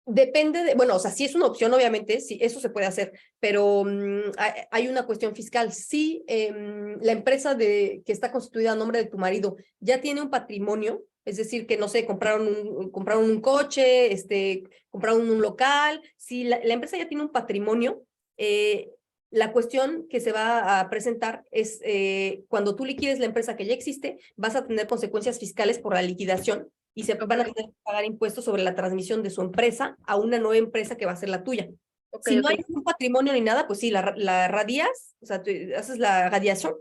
Depende de, bueno, o sea, sí es una opción, obviamente, sí, eso se puede hacer, pero hay una cuestión fiscal. Si la empresa que está constituida a nombre de tu marido ya tiene un patrimonio, es decir, que no sé, compraron un coche, compraron un local, si la empresa ya tiene un patrimonio, la cuestión que se va a presentar es cuando tú liquides la empresa que ya existe, vas a tener consecuencias fiscales por la liquidación y se van a tener que pagar impuestos sobre la transmisión de su empresa a una nueva empresa que va a ser la tuya. Ok, Si no ok, hay un patrimonio ni nada, pues sí, la radias, o sea, tú haces la radiación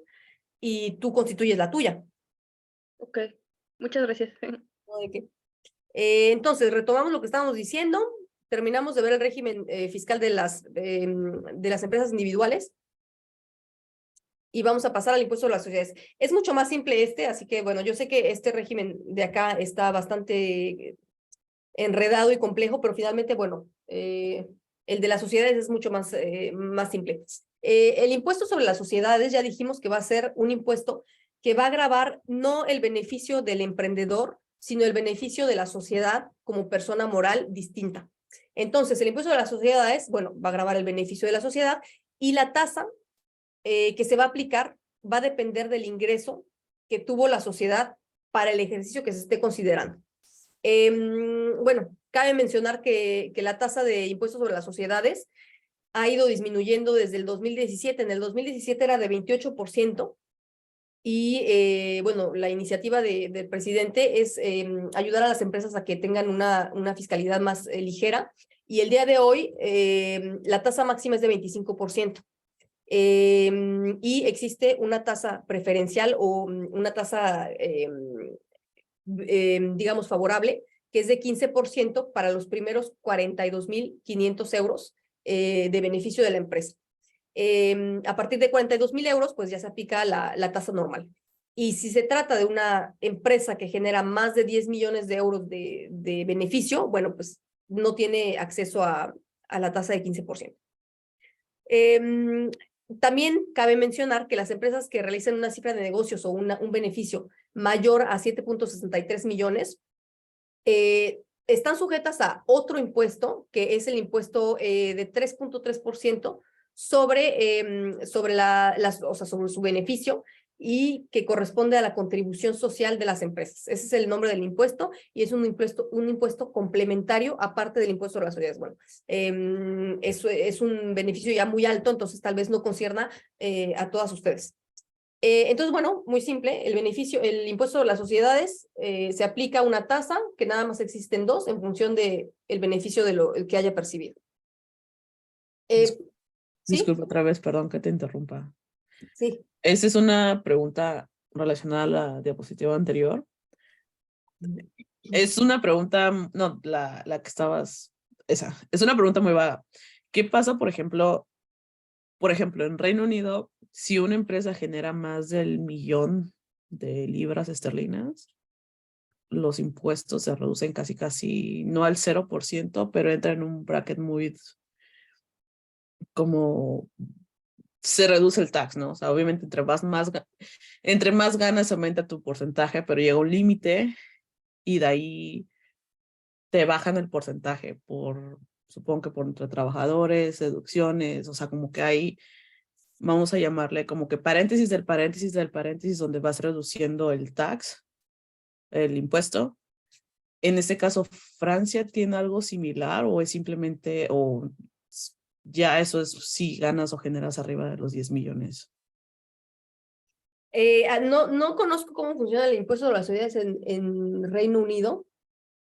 y tú constituyes la tuya. ok. Muchas gracias. ¿No? ¿De qué? Entonces, retomamos lo que estábamos diciendo, terminamos de ver el régimen fiscal de las empresas individuales y vamos a pasar al impuesto de las sociedades. Es mucho más simple así que bueno, yo sé que este régimen de acá está bastante enredado y complejo, pero finalmente, bueno, el de las sociedades es mucho más simple. El impuesto sobre las sociedades, ya dijimos que va a ser un impuesto que va a gravar no el beneficio del emprendedor, sino el beneficio de la sociedad como persona moral distinta. Entonces, el impuesto de las sociedades, bueno, va a gravar el beneficio de la sociedad y la tasa que se va a aplicar va a depender del ingreso que tuvo la sociedad para el ejercicio que se esté considerando. Bueno, cabe mencionar que la tasa de impuestos sobre las sociedades ha ido disminuyendo desde el 2017. En el 2017 era de 28% y bueno, la iniciativa del presidente es ayudar a las empresas a que tengan una fiscalidad más ligera y el día de hoy la tasa máxima es de 25%. Y existe una tasa preferencial o una tasa digamos, favorable, que es de 15% para los primeros 42.500 euros de beneficio de la empresa. A partir de 42.000 euros, pues ya se aplica la tasa normal. Y si se trata de una empresa que genera más de 10 millones de euros de beneficio, bueno, pues no tiene acceso a la tasa de 15%. También cabe mencionar que las empresas que realicen una cifra de negocios o un beneficio mayor a 7.63 millones están sujetas a otro impuesto, que es el impuesto de 3.3% sobre, o sea, sobre su beneficio y que corresponde a la contribución social de las empresas. Ese es el nombre del impuesto y es un impuesto complementario aparte del impuesto a las sociedades. Bueno, eso es un beneficio ya muy alto, entonces tal vez no concierna a todas ustedes. Entonces, bueno, muy simple, el impuesto de las sociedades se aplica a una tasa que nada más existen dos en función del beneficio el que haya percibido. ¿Sí? Disculpa otra vez, perdón que te interrumpa. Sí. Esa es una pregunta relacionada a la diapositiva anterior. Es una pregunta, no, la que estabas, esa, es una pregunta muy vaga. ¿Qué pasa, por ejemplo, en Reino Unido, si una empresa genera más del 1.000.000 de libras esterlinas, los impuestos se reducen casi, no al 0%, pero entra en un bracket muy como se reduce el tax, ¿no? O sea, obviamente entre más ganas aumenta tu porcentaje, pero llega un límite y de ahí te bajan el porcentaje supongo que por entre trabajadores, deducciones, o sea, como que hay, vamos a llamarle como que paréntesis del paréntesis del paréntesis donde vas reduciendo el tax, el impuesto. En este caso, ¿Francia tiene algo similar o es simplemente, o ya eso es si ganas o generas arriba de los 10 millones? No conozco cómo funciona el impuesto de las sociedades en Reino Unido.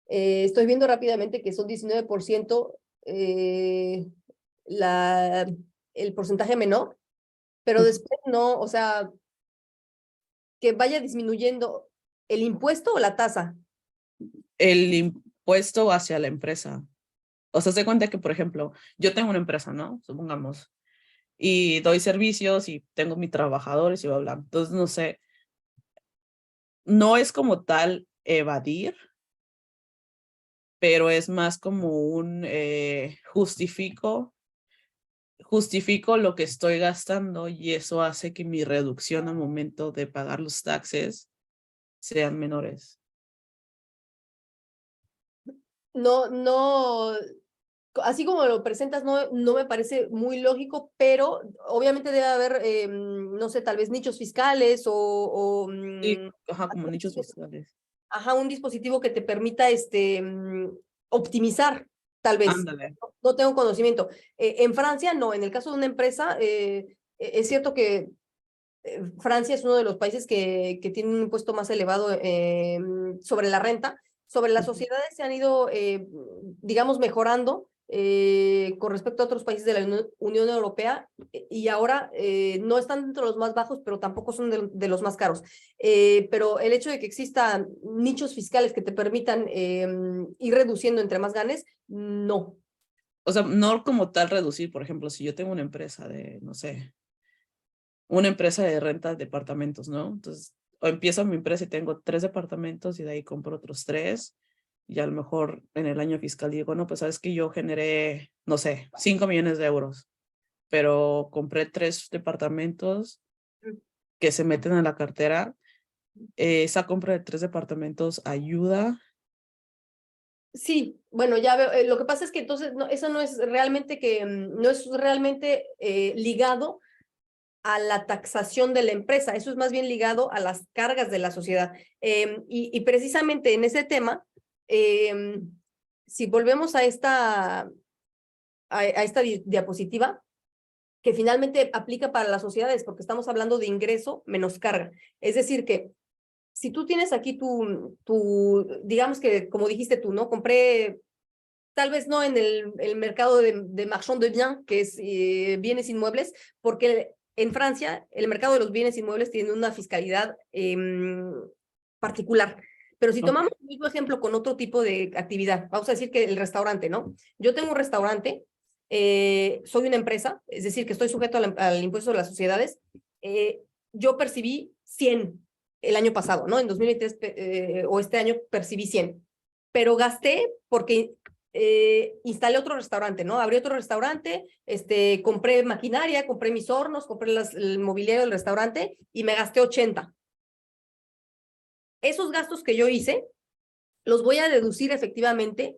Estoy viendo rápidamente que son 19% el porcentaje menor, pero después no, o sea, que vaya disminuyendo. ¿El impuesto o la tasa? El impuesto hacia la empresa. O sea, se cuenta que, por ejemplo, yo tengo una empresa, ¿no? Supongamos, y doy servicios y tengo mis trabajadores y bla, bla. Entonces, no sé, no es como tal evadir, pero es más como un justifico lo que estoy gastando y eso hace que mi reducción al momento de pagar los taxes sean menores. No, así como lo presentas, no me parece muy lógico, pero obviamente debe haber, no sé, tal vez nichos fiscales Sí, ajá, como nichos fiscales. ajá, un dispositivo que te permita optimizar, tal vez. Ándale. No tengo conocimiento. En Francia, no. En el caso de una empresa, es cierto que Francia es uno de los países que tiene un impuesto más elevado sobre la renta. Sobre las sociedades se han ido, digamos, mejorando con respecto a otros países de la Unión Europea y ahora no están dentro de los más bajos, pero tampoco son de los más caros. Pero el hecho de que existan nichos fiscales que te permitan ir reduciendo entre más ganes, no. O sea, no como tal reducir, por ejemplo, si yo tengo una empresa de, no sé, una empresa de renta de departamentos, ¿no? Entonces, o empiezo mi empresa y tengo 3 departamentos y de ahí compro otros 3 y a lo mejor en el año fiscal digo, no, pues sabes que yo generé, no sé, 5 millones de euros, pero compré 3 departamentos que se meten a la cartera. Esa compra de 3 departamentos ayuda. Sí, bueno, ya veo. Lo que pasa es que entonces eso no es realmente no es realmente ligado a la taxación de la empresa, eso es más bien ligado a las cargas de la sociedad. Y precisamente en ese tema, si volvemos a esta diapositiva, que finalmente aplica para las sociedades, porque estamos hablando de ingreso menos carga. Es decir, que si tú tienes aquí digamos que, como dijiste tú, ¿no? Compré, tal vez no en el mercado de marchand de biens, que es bienes inmuebles, porque en Francia el mercado de los bienes inmuebles tiene una fiscalidad particular. Pero si tomamos el mismo ejemplo con otro tipo de actividad, vamos a decir que el restaurante, ¿no? Yo tengo un restaurante, soy una empresa, es decir, que estoy sujeto al impuesto de las sociedades. Yo percibí 100 el año pasado, ¿no? En 2023 o este año percibí 100, pero gasté porque instalé otro restaurante, ¿no? Abrí otro restaurante, compré maquinaria, compré mis hornos, compré el mobiliario del restaurante y me gasté 80. Esos gastos que yo hice, los voy a deducir efectivamente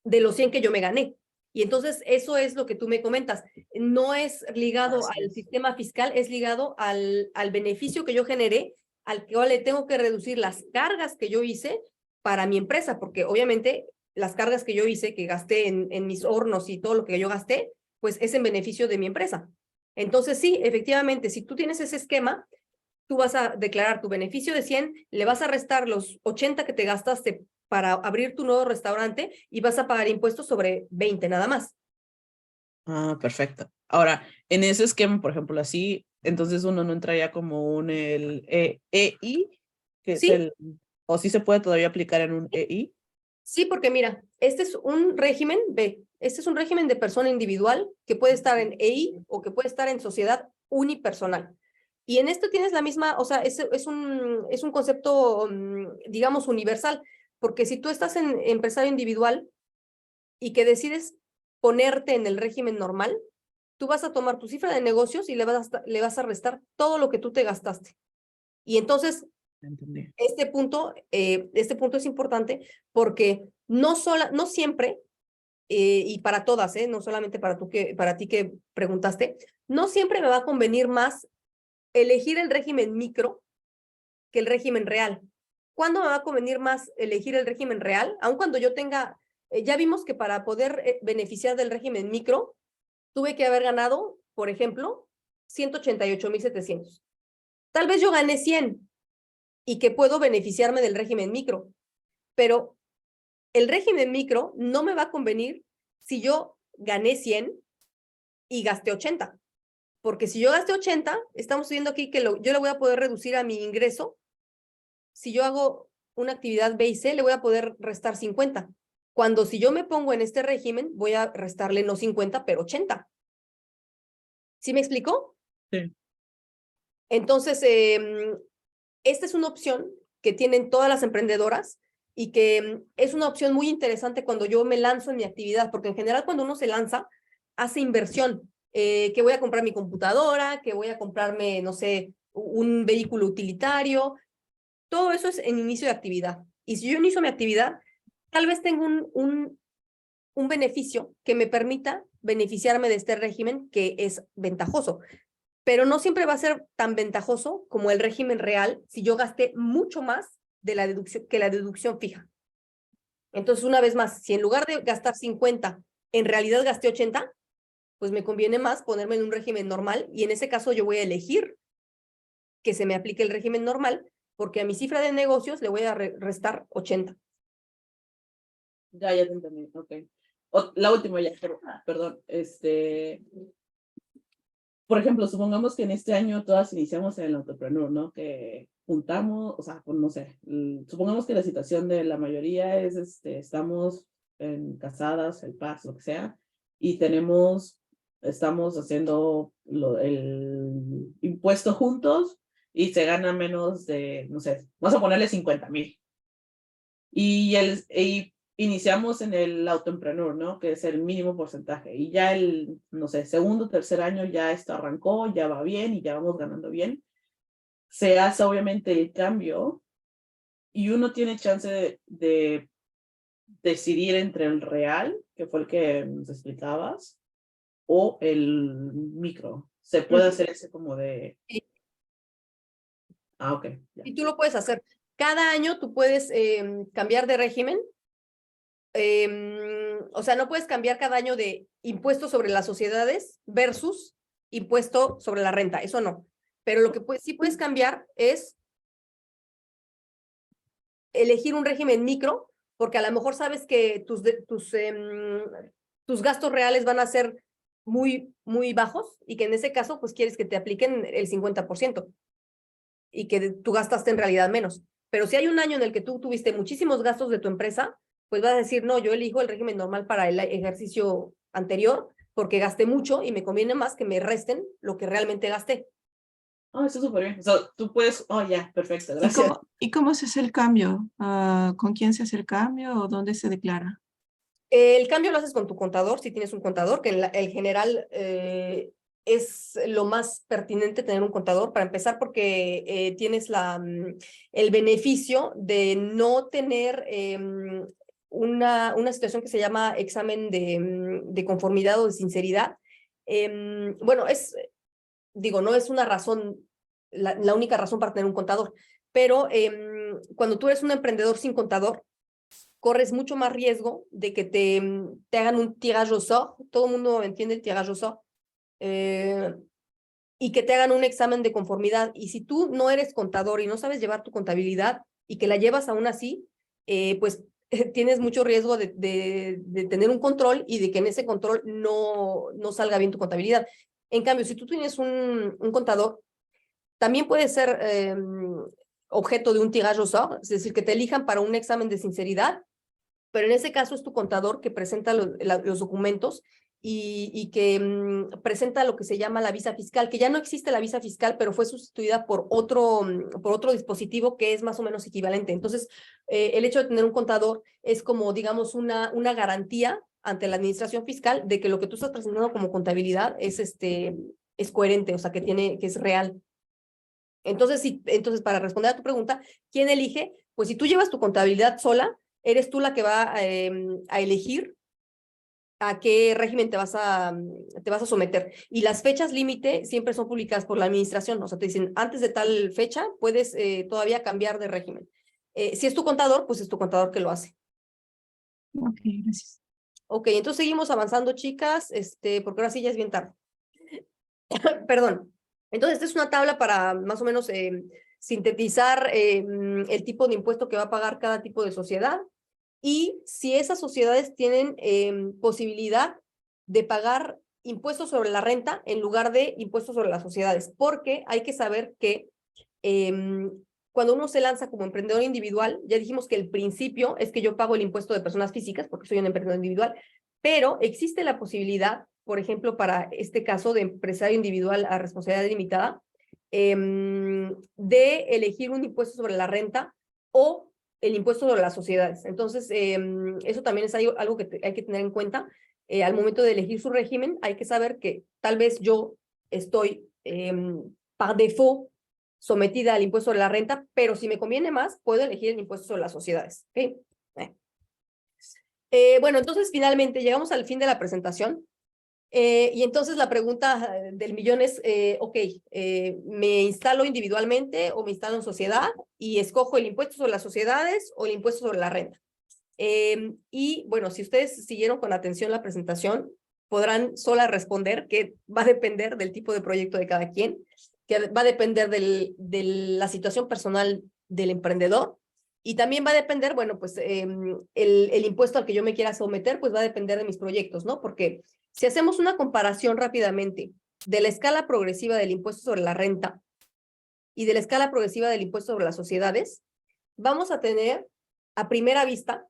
de los 100 que yo me gané. Y entonces eso es lo que tú me comentas. No es ligado al sistema fiscal, es ligado al beneficio que yo generé, al cual le tengo que reducir las cargas que yo hice para mi empresa, porque obviamente las cargas que yo hice, que gasté en mis hornos y todo lo que yo gasté, pues es en beneficio de mi empresa. Entonces sí, efectivamente, si tú tienes ese esquema, tú vas a declarar tu beneficio de 100, le vas a restar los 80 que te gastaste para abrir tu nuevo restaurante y vas a pagar impuestos sobre 20 nada más. Ah, perfecto. Ahora, en ese esquema, por ejemplo, así, entonces uno no entraría como el EI, que es ¿Sí? o sí se puede todavía aplicar en un EI. Sí, porque mira, este es un régimen, este es un régimen de persona individual que puede estar en EI o que puede estar en sociedad unipersonal. Y en esto tienes la misma, o sea, es un concepto, digamos, universal, porque si tú estás en empresario individual y que decides ponerte en el régimen normal, tú vas a tomar tu cifra de negocios y le vas a restar todo lo que tú te gastaste. Y entonces, Entendí. este punto es importante porque no siempre, y para todas, no solamente para ti que preguntaste, no siempre me va a convenir más elegir el régimen micro que el régimen real. ¿Cuándo me va a convenir más elegir el régimen real? Aun cuando yo tenga, ya vimos que para poder beneficiar del régimen micro, tuve que haber ganado, por ejemplo, 188,700. Tal vez yo gané 100 y que puedo beneficiarme del régimen micro, pero el régimen micro no me va a convenir si yo gané 100 y gasté 80. Porque si yo gasté 80, estamos viendo aquí que yo le voy a poder reducir a mi ingreso si yo hago una actividad B y C, le voy a poder restar 50. Cuando si yo me pongo en este régimen, voy a restarle no 50, pero 80. ¿Sí me explicó? Sí. Entonces, esta es una opción que tienen todas las emprendedoras y que es una opción muy interesante cuando yo me lanzo en mi actividad, porque en general cuando uno se lanza, hace inversión, que voy a comprar mi computadora, que voy a comprarme, no sé, un vehículo utilitario, todo eso es en inicio de actividad. Y si yo inicio mi actividad, tal vez tengo un beneficio que me permita beneficiarme de este régimen que es ventajoso, pero no siempre va a ser tan ventajoso como el régimen real si yo gasté mucho más de la deducción que la deducción fija. Entonces, una vez más, si en lugar de gastar 50, en realidad gasté 80, pues me conviene más ponerme en un régimen normal y en ese caso yo voy a elegir que se me aplique el régimen normal porque a mi cifra de negocios le voy a restar 80. Ya te entendí, ok. La última ya, perdón, por ejemplo, supongamos que en este año todas iniciamos en el Autopreneur, ¿no? Que juntamos, o sea, pues no sé, supongamos que la situación de la mayoría es, estamos casadas, el PAS, lo que sea, y estamos haciendo el impuesto juntos y se gana menos de, no sé, vamos a ponerle 50,000. Y iniciamos en el Autopreneur, ¿no? Que es el mínimo porcentaje. Y ya no sé, segundo, tercer año ya esto arrancó, ya va bien y ya vamos ganando bien. Se hace obviamente el cambio y uno tiene chance de decidir entre el real, que fue el que nos explicabas, o el micro. Se puede hacer ese como de... Sí. Ah, ok. Ya. Y tú lo puedes hacer. Cada año tú puedes cambiar de régimen. O sea, no puedes cambiar cada año de impuesto sobre las sociedades versus impuesto sobre la renta. Eso no. Pero lo que sí puedes cambiar es elegir un régimen micro, porque a lo mejor sabes que tus gastos reales van a ser muy, muy bajos y que en ese caso, pues quieres que te apliquen el 50% y que tú gastaste en realidad menos. Pero si hay un año en el que tú tuviste muchísimos gastos de tu empresa, pues vas a decir, no, yo elijo el régimen normal para el ejercicio anterior porque gasté mucho y me conviene más que me resten lo que realmente gasté. Oh, eso es súper bien. O sea, tú puedes... Oh, ya, perfecto, ¿Y gracias. cómo se hace el cambio? ¿Con quién se hace el cambio o dónde se declara? El cambio lo haces con tu contador, si tienes un contador, que en general es lo más pertinente tener un contador, para empezar porque tienes el beneficio de no tener una situación que se llama examen de conformidad o de sinceridad. Bueno, digo, no es una razón, la única razón para tener un contador, pero cuando tú eres un emprendedor sin contador, corres mucho más riesgo de que te hagan un tirage au sort, todo el mundo entiende el tirage au sort, y que te hagan un examen de conformidad. Y si tú no eres contador y no sabes llevar tu contabilidad y que la llevas aún así, pues tienes mucho riesgo de tener un control y de que en ese control no salga bien tu contabilidad. En cambio, si tú tienes un contador, también puede ser objeto de un tirage au sort, es decir, que te elijan para un examen de sinceridad, pero en ese caso es tu contador que presenta los documentos y que presenta lo que se llama la visa fiscal, que ya no existe la visa fiscal, pero fue sustituida por otro dispositivo que es más o menos equivalente. Entonces, el hecho de tener un contador es como, digamos, una garantía ante la administración fiscal de que lo que tú estás presentando como contabilidad es coherente, o sea, que es real. Entonces, para responder a tu pregunta, ¿quién elige? Pues si tú llevas tu contabilidad sola, eres tú la que va a elegir a qué régimen te vas a someter. Y las fechas límite siempre son publicadas por la administración. O sea, te dicen, antes de tal fecha puedes todavía cambiar de régimen. Si es tu contador, pues es tu contador que lo hace. Ok, gracias. Ok, entonces seguimos avanzando, chicas, porque ahora sí ya es bien tarde. Perdón. Entonces, esta es una tabla para más o menos sintetizar el tipo de impuesto que va a pagar cada tipo de sociedad y si esas sociedades tienen posibilidad de pagar impuestos sobre la renta en lugar de impuestos sobre las sociedades, porque hay que saber que cuando uno se lanza como emprendedor individual, ya dijimos que el principio es que yo pago el impuesto de personas físicas porque soy un emprendedor individual, pero existe la posibilidad, por ejemplo, para este caso de empresario individual a responsabilidad limitada, de elegir un impuesto sobre la renta o el impuesto sobre las sociedades. Entonces, eso también es algo que hay que tener en cuenta. Al momento de elegir su régimen, hay que saber que tal vez yo estoy par default sometida al impuesto sobre la renta, pero si me conviene más, puedo elegir el impuesto sobre las sociedades. ¿Okay? Bueno, entonces finalmente llegamos al fin de la presentación. Y entonces la pregunta del millón es, ¿me instalo individualmente o me instalo en sociedad y escojo el impuesto sobre las sociedades o el impuesto sobre la renta? Y bueno, si ustedes siguieron con atención la presentación, podrán sola responder que va a depender del tipo de proyecto de cada quien, que va a depender de la situación personal del emprendedor y también va a depender, bueno, pues el impuesto al que yo me quiera someter, pues va a depender de mis proyectos, ¿no? Porque si hacemos una comparación rápidamente de la escala progresiva del impuesto sobre la renta y de la escala progresiva del impuesto sobre las sociedades, vamos a tener a primera vista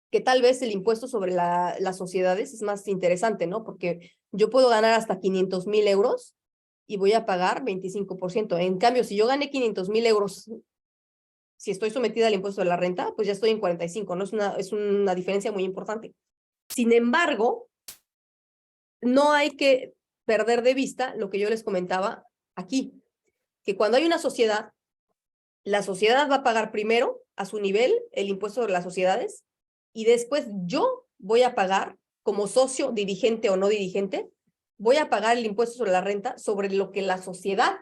que tal vez el impuesto sobre las sociedades es más interesante, ¿no? Porque yo puedo ganar hasta 500,000 euros y voy a pagar 25%. En cambio, si yo gané 500,000 euros, si estoy sometida al impuesto de la renta, pues ya estoy en 45, ¿no? Es una diferencia muy importante. Sin embargo, no hay que perder de vista lo que yo les comentaba aquí, que cuando hay una sociedad, la sociedad va a pagar primero a su nivel el impuesto de las sociedades y después yo voy a pagar como socio, dirigente o no dirigente, voy a pagar el impuesto sobre la renta sobre lo que la sociedad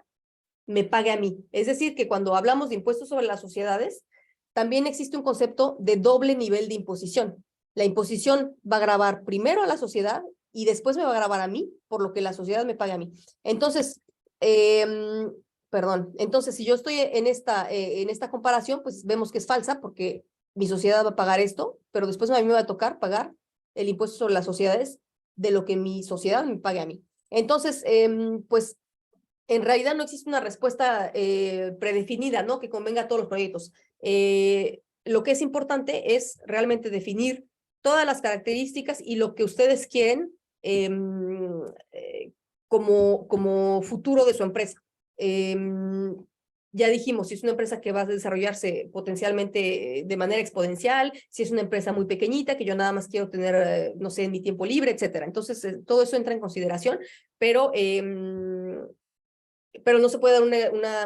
me pague a mí. Es decir, que cuando hablamos de impuestos sobre las sociedades, también existe un concepto de doble nivel de imposición. La imposición va a gravar primero a la sociedad y después me va a gravar a mí por lo que la sociedad me pague a mí. Entonces, entonces si yo estoy en esta comparación, pues vemos que es falsa porque mi sociedad va a pagar esto, pero después a mí me va a tocar pagar el impuesto sobre las sociedades de lo que mi sociedad me pague a mí. Entonces, pues en realidad no existe una respuesta predefinida, ¿no? Que convenga a todos los proyectos. Lo que es importante es realmente definir todas las características y lo que ustedes quieren como futuro de su empresa. Ya dijimos, si es una empresa que va a desarrollarse potencialmente de manera exponencial, si es una empresa muy pequeñita, que yo nada más quiero tener, no sé, en mi tiempo libre, etcétera. Entonces, todo eso entra en consideración, pero no se puede dar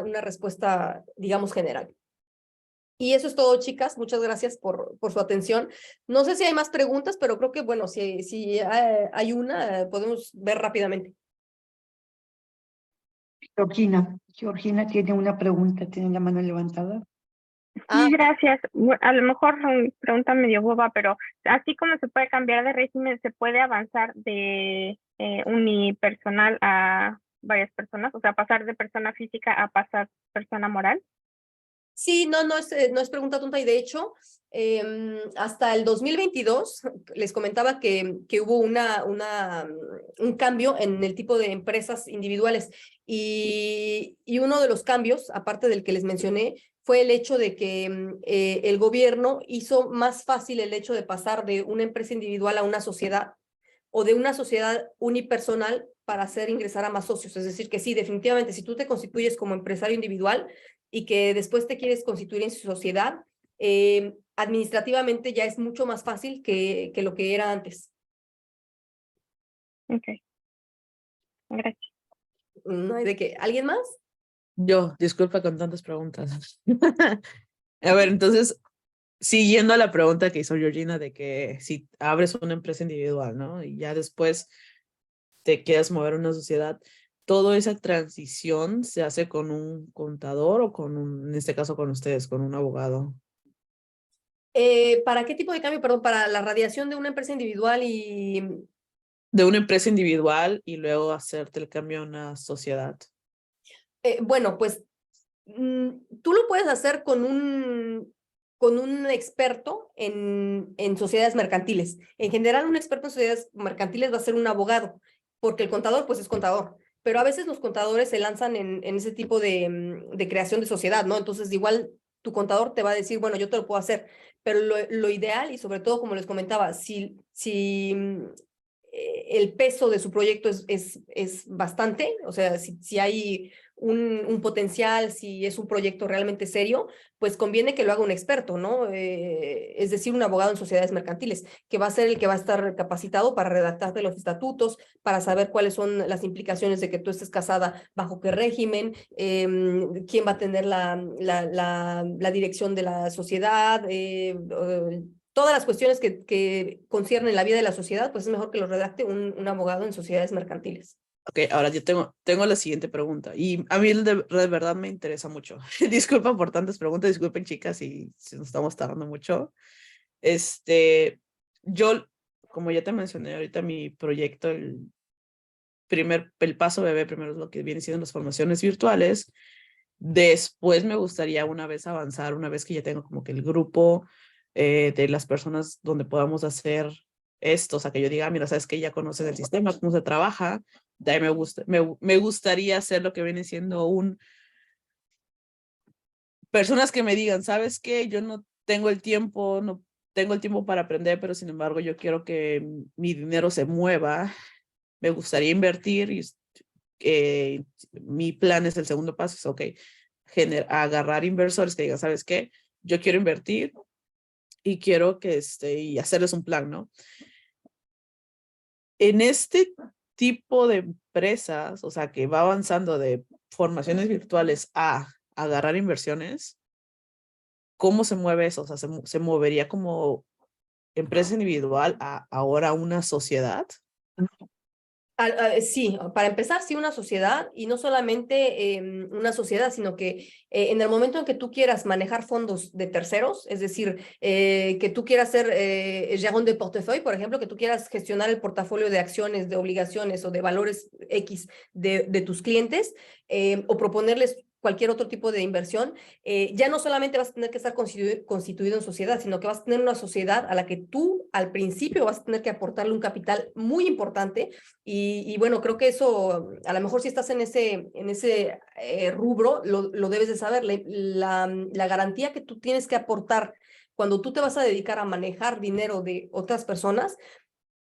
una respuesta, digamos, general. Y eso es todo, chicas. Muchas gracias por su atención. No sé si hay más preguntas, pero creo que, bueno, si hay una, podemos ver rápidamente. Georgina tiene una pregunta, tiene la mano levantada. Sí, gracias. A lo mejor pregunta medio boba, pero así como se puede cambiar de régimen, ¿se puede avanzar de unipersonal a varias personas? O sea, pasar de persona física a pasar persona moral. Sí, no es pregunta tonta y de hecho, hasta el 2022 les comentaba que hubo un cambio en el tipo de empresas individuales y uno de los cambios, aparte del que les mencioné, fue el hecho de que el gobierno hizo más fácil el hecho de pasar de una empresa individual a una sociedad o de una sociedad unipersonal para hacer ingresar a más socios. Es decir, que sí, definitivamente, si tú te constituyes como empresario individual y que después te quieres constituir en su sociedad, administrativamente ya es mucho más fácil que lo que era antes. Ok. Gracias. No hay de qué. ¿Alguien más? Yo, disculpa con tantas preguntas. A ver, entonces, siguiendo a la pregunta que hizo Georgina de que si abres una empresa individual, ¿no? Y ya después te quieres mover a una sociedad, ¿toda esa transición se hace con un contador o en este caso con ustedes, con un abogado? ¿Para qué tipo de cambio? Perdón, para la radiación de una empresa individual y... De una empresa individual y luego hacerte el cambio a una sociedad. Bueno, pues tú lo puedes hacer con un experto en sociedades mercantiles. En general, un experto en sociedades mercantiles va a ser un abogado, porque el contador, pues es contador. pero a veces los contadores se lanzan en ese tipo de creación de sociedad, ¿no? Entonces, igual tu contador te va a decir, bueno, yo te lo puedo hacer, pero lo ideal, y sobre todo, como les comentaba, si el peso de su proyecto es bastante, o sea, si hay un potencial, si es un proyecto realmente serio, pues conviene que lo haga un experto, ¿no? Es decir, un abogado en sociedades mercantiles, que va a ser el que va a estar capacitado para redactarte los estatutos, para saber cuáles son las implicaciones de que tú estés casada, bajo qué régimen, quién va a tener la dirección de la sociedad, todas las cuestiones que conciernen la vida de la sociedad, pues es mejor que lo redacte un abogado en sociedades mercantiles. Ok, ahora yo tengo la siguiente pregunta y a mí de verdad me interesa mucho. Disculpa por tantas preguntas, disculpen chicas si nos estamos tardando mucho. Yo, como ya te mencioné ahorita, mi proyecto, el paso bebé primero es lo que viene siendo las formaciones virtuales. Después me gustaría una vez avanzar, una vez que ya tengo como que el grupo de las personas donde podamos hacer esto, o sea, que yo diga, mira, sabes que ya conoces el sistema, cómo se trabaja, de ahí me gustaría hacer lo que viene siendo personas que me digan, sabes que yo no tengo el tiempo, no tengo el tiempo para aprender, pero sin embargo yo quiero que mi dinero se mueva, me gustaría invertir y mi plan es el segundo paso, es ok, agarrar inversores que digan, ¿sabes qué? Yo quiero invertir y quiero que y hacerles un plan, ¿no? En este tipo de empresas, o sea, que va avanzando de formaciones virtuales a agarrar inversiones, ¿cómo se mueve eso? O sea, ¿se movería como empresa individual a ahora una sociedad? Sí, para empezar, sí, una sociedad, y no solamente una sociedad, sino que en el momento en que tú quieras manejar fondos de terceros, es decir, que tú quieras ser gérant de portefeuille, por ejemplo, que tú quieras gestionar el portafolio de acciones, de obligaciones o de valores X de tus clientes, o proponerles cualquier otro tipo de inversión, ya no solamente vas a tener que estar constituido en sociedad, sino que vas a tener una sociedad a la que tú al principio vas a tener que aportarle un capital muy importante. Y bueno, creo que eso, a lo mejor si estás en ese rubro, lo debes de saber. La garantía que tú tienes que aportar cuando tú te vas a dedicar a manejar dinero de otras personas,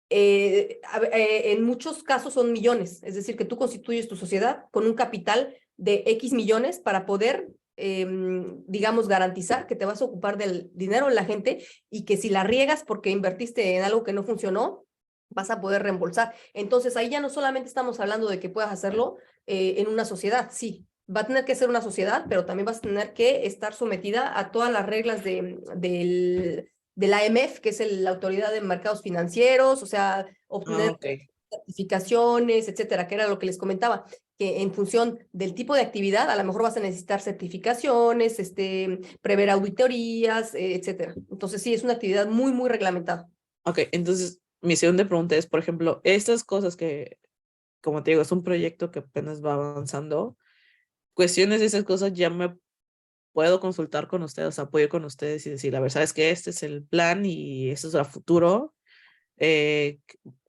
en muchos casos son millones. Es decir, que tú constituyes tu sociedad con un capital de X millones para poder, digamos, garantizar que te vas a ocupar del dinero de la gente y que si la riegas porque invertiste en algo que no funcionó, vas a poder reembolsar. Entonces, ahí ya no solamente estamos hablando de que puedas hacerlo en una sociedad, sí, va a tener que ser una sociedad, pero también vas a tener que estar sometida a todas las reglas del AMF, que es la Autoridad de Mercados Financieros, o sea, obtener certificaciones, etcétera, que era lo que les comentaba, que en función del tipo de actividad, a lo mejor vas a necesitar certificaciones, prever auditorías, etcétera. Entonces, sí, es una actividad muy, muy reglamentada. Ok, entonces mi segunda pregunta es, por ejemplo, estas cosas que, como te digo, es un proyecto que apenas va avanzando, cuestiones de esas cosas ya me puedo consultar con ustedes, o sea, puedo ir con ustedes y decir, la verdad es que este es el plan y este es el futuro.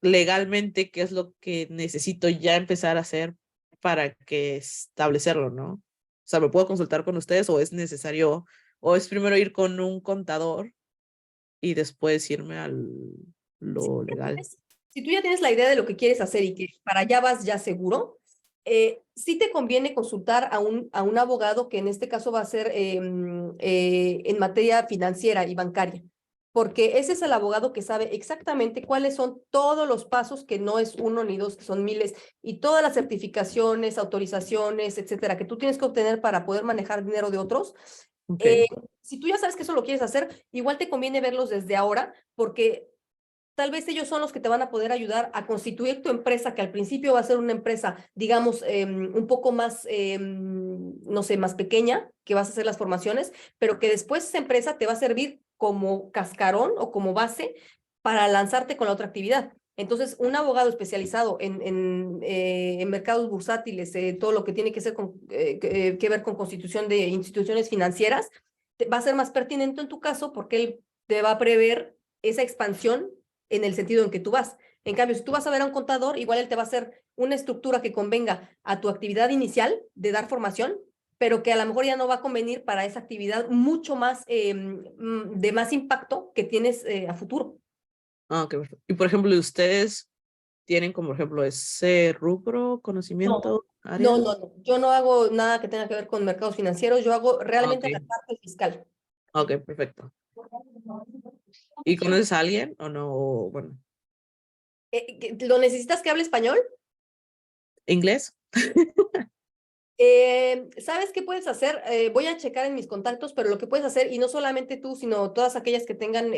Legalmente, ¿qué es lo que necesito ya empezar a hacer para que establecerlo, ¿no? O sea, ¿me puedo consultar con ustedes o es necesario, o es primero ir con un contador y después irme a lo legal? Si tú ya tienes la idea de lo que quieres hacer y que para allá vas ya seguro, sí te conviene consultar a un abogado que en este caso va a ser en materia financiera y bancaria, porque ese es el abogado que sabe exactamente cuáles son todos los pasos, que no es uno ni dos, que son miles, y todas las certificaciones, autorizaciones, etcétera, que tú tienes que obtener para poder manejar dinero de otros. Okay. Si tú ya sabes que eso lo quieres hacer, igual te conviene verlos desde ahora, porque tal vez ellos son los que te van a poder ayudar a constituir tu empresa, que al principio va a ser una empresa, digamos, un poco más, no sé, más pequeña, que vas a hacer las formaciones, pero que después esa empresa te va a servir como cascarón o como base para lanzarte con la otra actividad. Entonces, un abogado especializado en mercados bursátiles, todo lo que tiene que ver con constitución de instituciones financieras, va a ser más pertinente en tu caso porque él te va a prever esa expansión en el sentido en que tú vas. En cambio, si tú vas a ver a un contador, igual él te va a hacer una estructura que convenga a tu actividad inicial de dar formación, pero que a lo mejor ya no va a convenir para esa actividad mucho más, de más impacto que tienes a futuro. Ah, ok, perfecto. Y por ejemplo, ¿ustedes tienen como, por ejemplo, ese rubro, conocimiento, área? No. Yo no hago nada que tenga que ver con mercados financieros. Yo hago Ah, realmente ok, la parte fiscal. ok, perfecto. ¿Y conoces a alguien o no? Bueno, ¿Lo necesitas que hable español? ¿inglés? ¿Sabes qué puedes hacer? Voy a checar en mis contactos, pero lo que puedes hacer, y no solamente tú, sino todas aquellas que tengan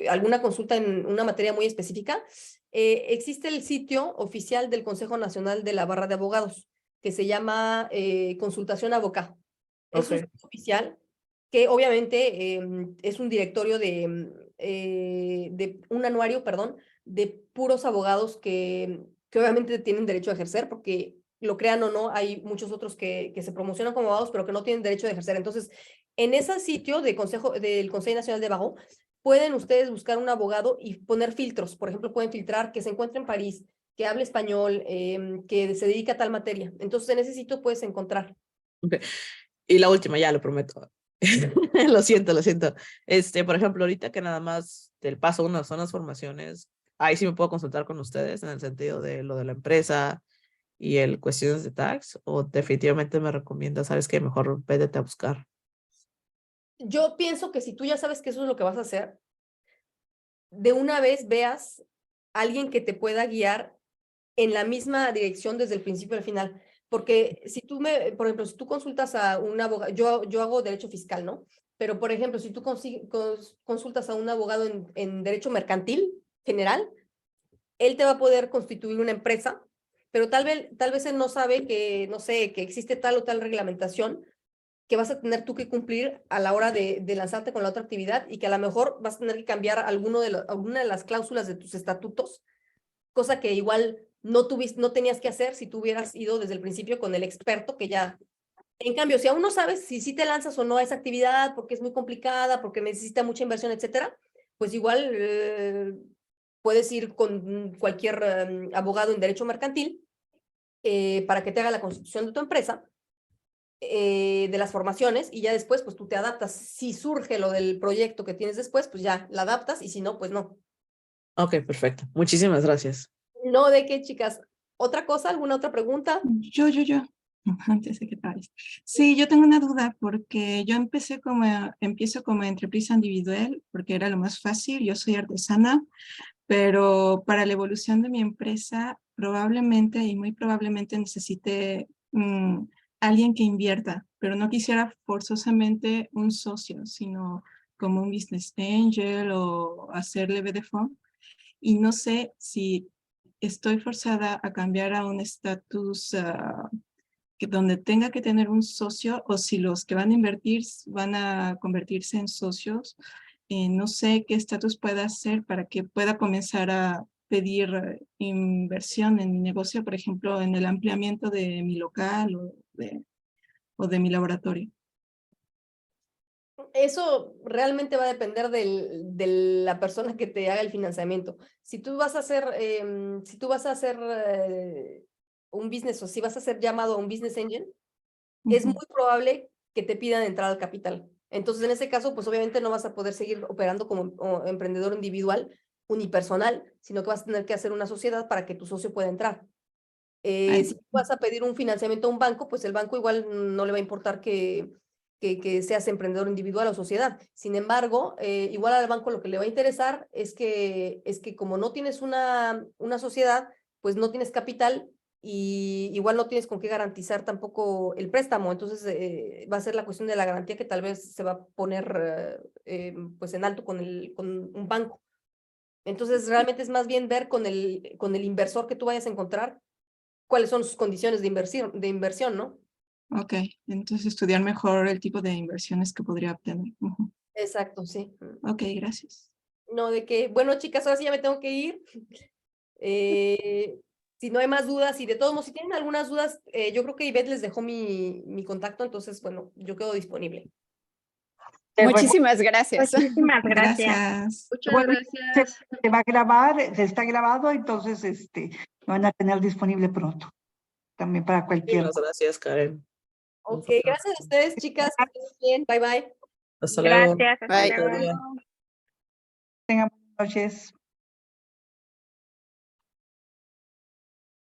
alguna consulta en una materia muy específica, existe el sitio oficial del Consejo Nacional de la Barra de Abogados, que se llama Consultación Abogá. Es un Ok. sitio oficial que obviamente es un directorio de un anuario, perdón, de puros abogados que obviamente tienen derecho a ejercer, porque lo crean o no, hay muchos otros que se promocionan como abogados, pero que no tienen derecho de ejercer. Entonces, en ese sitio del Consejo Nacional de Barreau, pueden ustedes buscar un abogado y poner filtros. Por ejemplo, pueden filtrar que se encuentre en París, que hable español, que se dedica a tal materia. Entonces, en ese sitio puedes encontrar. Ok. Y la última, ya lo prometo. Lo siento, lo siento. Por ejemplo, ahorita que nada más del paso uno son las formaciones, ahí sí me puedo consultar con ustedes en el sentido de lo de la empresa y el cuestiones de tax, o definitivamente me recomiendas, sabes que mejor vete a buscar. Yo pienso que si tú ya sabes que eso es lo que vas a hacer, de una vez veas a alguien que te pueda guiar en la misma dirección desde el principio al final. Porque si tú por ejemplo, si tú consultas a un abogado, yo hago derecho fiscal, ¿no? Pero, por ejemplo, si tú consultas a un abogado en derecho mercantil general, él te va a poder constituir una empresa, pero tal vez él no sabe que, no sé, que existe tal o tal reglamentación que vas a tener tú que cumplir a la hora de lanzarte con la otra actividad, y que a lo mejor vas a tener que cambiar alguna de las cláusulas de tus estatutos, cosa que igual no tenías que hacer si tú hubieras ido desde el principio con el experto que ya. En cambio, si aún no sabes si sí te lanzas o no a esa actividad, porque es muy complicada, porque necesita mucha inversión, etcétera, pues igual puedes ir con cualquier abogado en derecho mercantil para que te haga la constitución de tu empresa, de las formaciones, y ya después pues tú te adaptas. Si surge lo del proyecto que tienes después, pues ya la adaptas, y si no, pues no. Ok, perfecto. Muchísimas gracias. No, ¿de qué, chicas? ¿Otra cosa? ¿Alguna otra pregunta? Yo. Antes de que pares. Sí, yo tengo una duda porque yo empiezo como empresa individual porque era lo más fácil. Yo soy artesana, pero para la evolución de mi empresa probablemente y muy probablemente necesite alguien que invierta, pero no quisiera forzosamente un socio, sino como un business angel o hacerle de fondo. Y no sé si estoy forzada a cambiar a un estatus donde tenga que tener un socio, o si los que van a invertir van a convertirse en socios. No sé qué estatus pueda hacer para que pueda comenzar a pedir inversión en mi negocio, por ejemplo, en el ampliamiento de mi local o de mi laboratorio. Eso realmente va a depender de la persona que te haga el financiamiento. Si tú vas a hacer, un business, o si vas a ser llamado a un business angel, es muy probable que te pidan entrar al capital. Entonces, en ese caso, pues obviamente no vas a poder seguir operando como emprendedor individual, unipersonal, sino que vas a tener que hacer una sociedad para que tu socio pueda entrar. Si tú vas a pedir un financiamiento a un banco, pues el banco igual no le va a importar que seas emprendedor individual o sociedad. Sin embargo, igual al banco lo que le va a interesar es que como no tienes una sociedad, pues no tienes capital, y igual no tienes con qué garantizar tampoco el préstamo. Entonces va a ser la cuestión de la garantía que tal vez se va a poner pues en alto con un banco. Entonces realmente es más bien ver con el inversor que tú vayas a encontrar cuáles son sus condiciones de inversión, ¿no? Ok, entonces estudiar mejor el tipo de inversiones que podría obtener. Exacto, sí. Ok, gracias. No, de que, bueno, chicas, ahora sí ya me tengo que ir. Si no hay más dudas, y de todos modos, si tienen algunas dudas, yo creo que Ivette les dejó mi contacto, entonces, bueno, yo quedo disponible. Muchísimas gracias. Muchísimas gracias. Gracias. Muchas Bueno, gracias. se va a grabar, se está grabado, entonces lo van a tener disponible pronto. También para cualquier. Muchas gracias, Karen. Ok, gracias a ustedes, chicas. Que estén bien. Bye, bye. Hasta luego. Gracias. Hasta Bye. luego. Bye. Tengan buenas noches.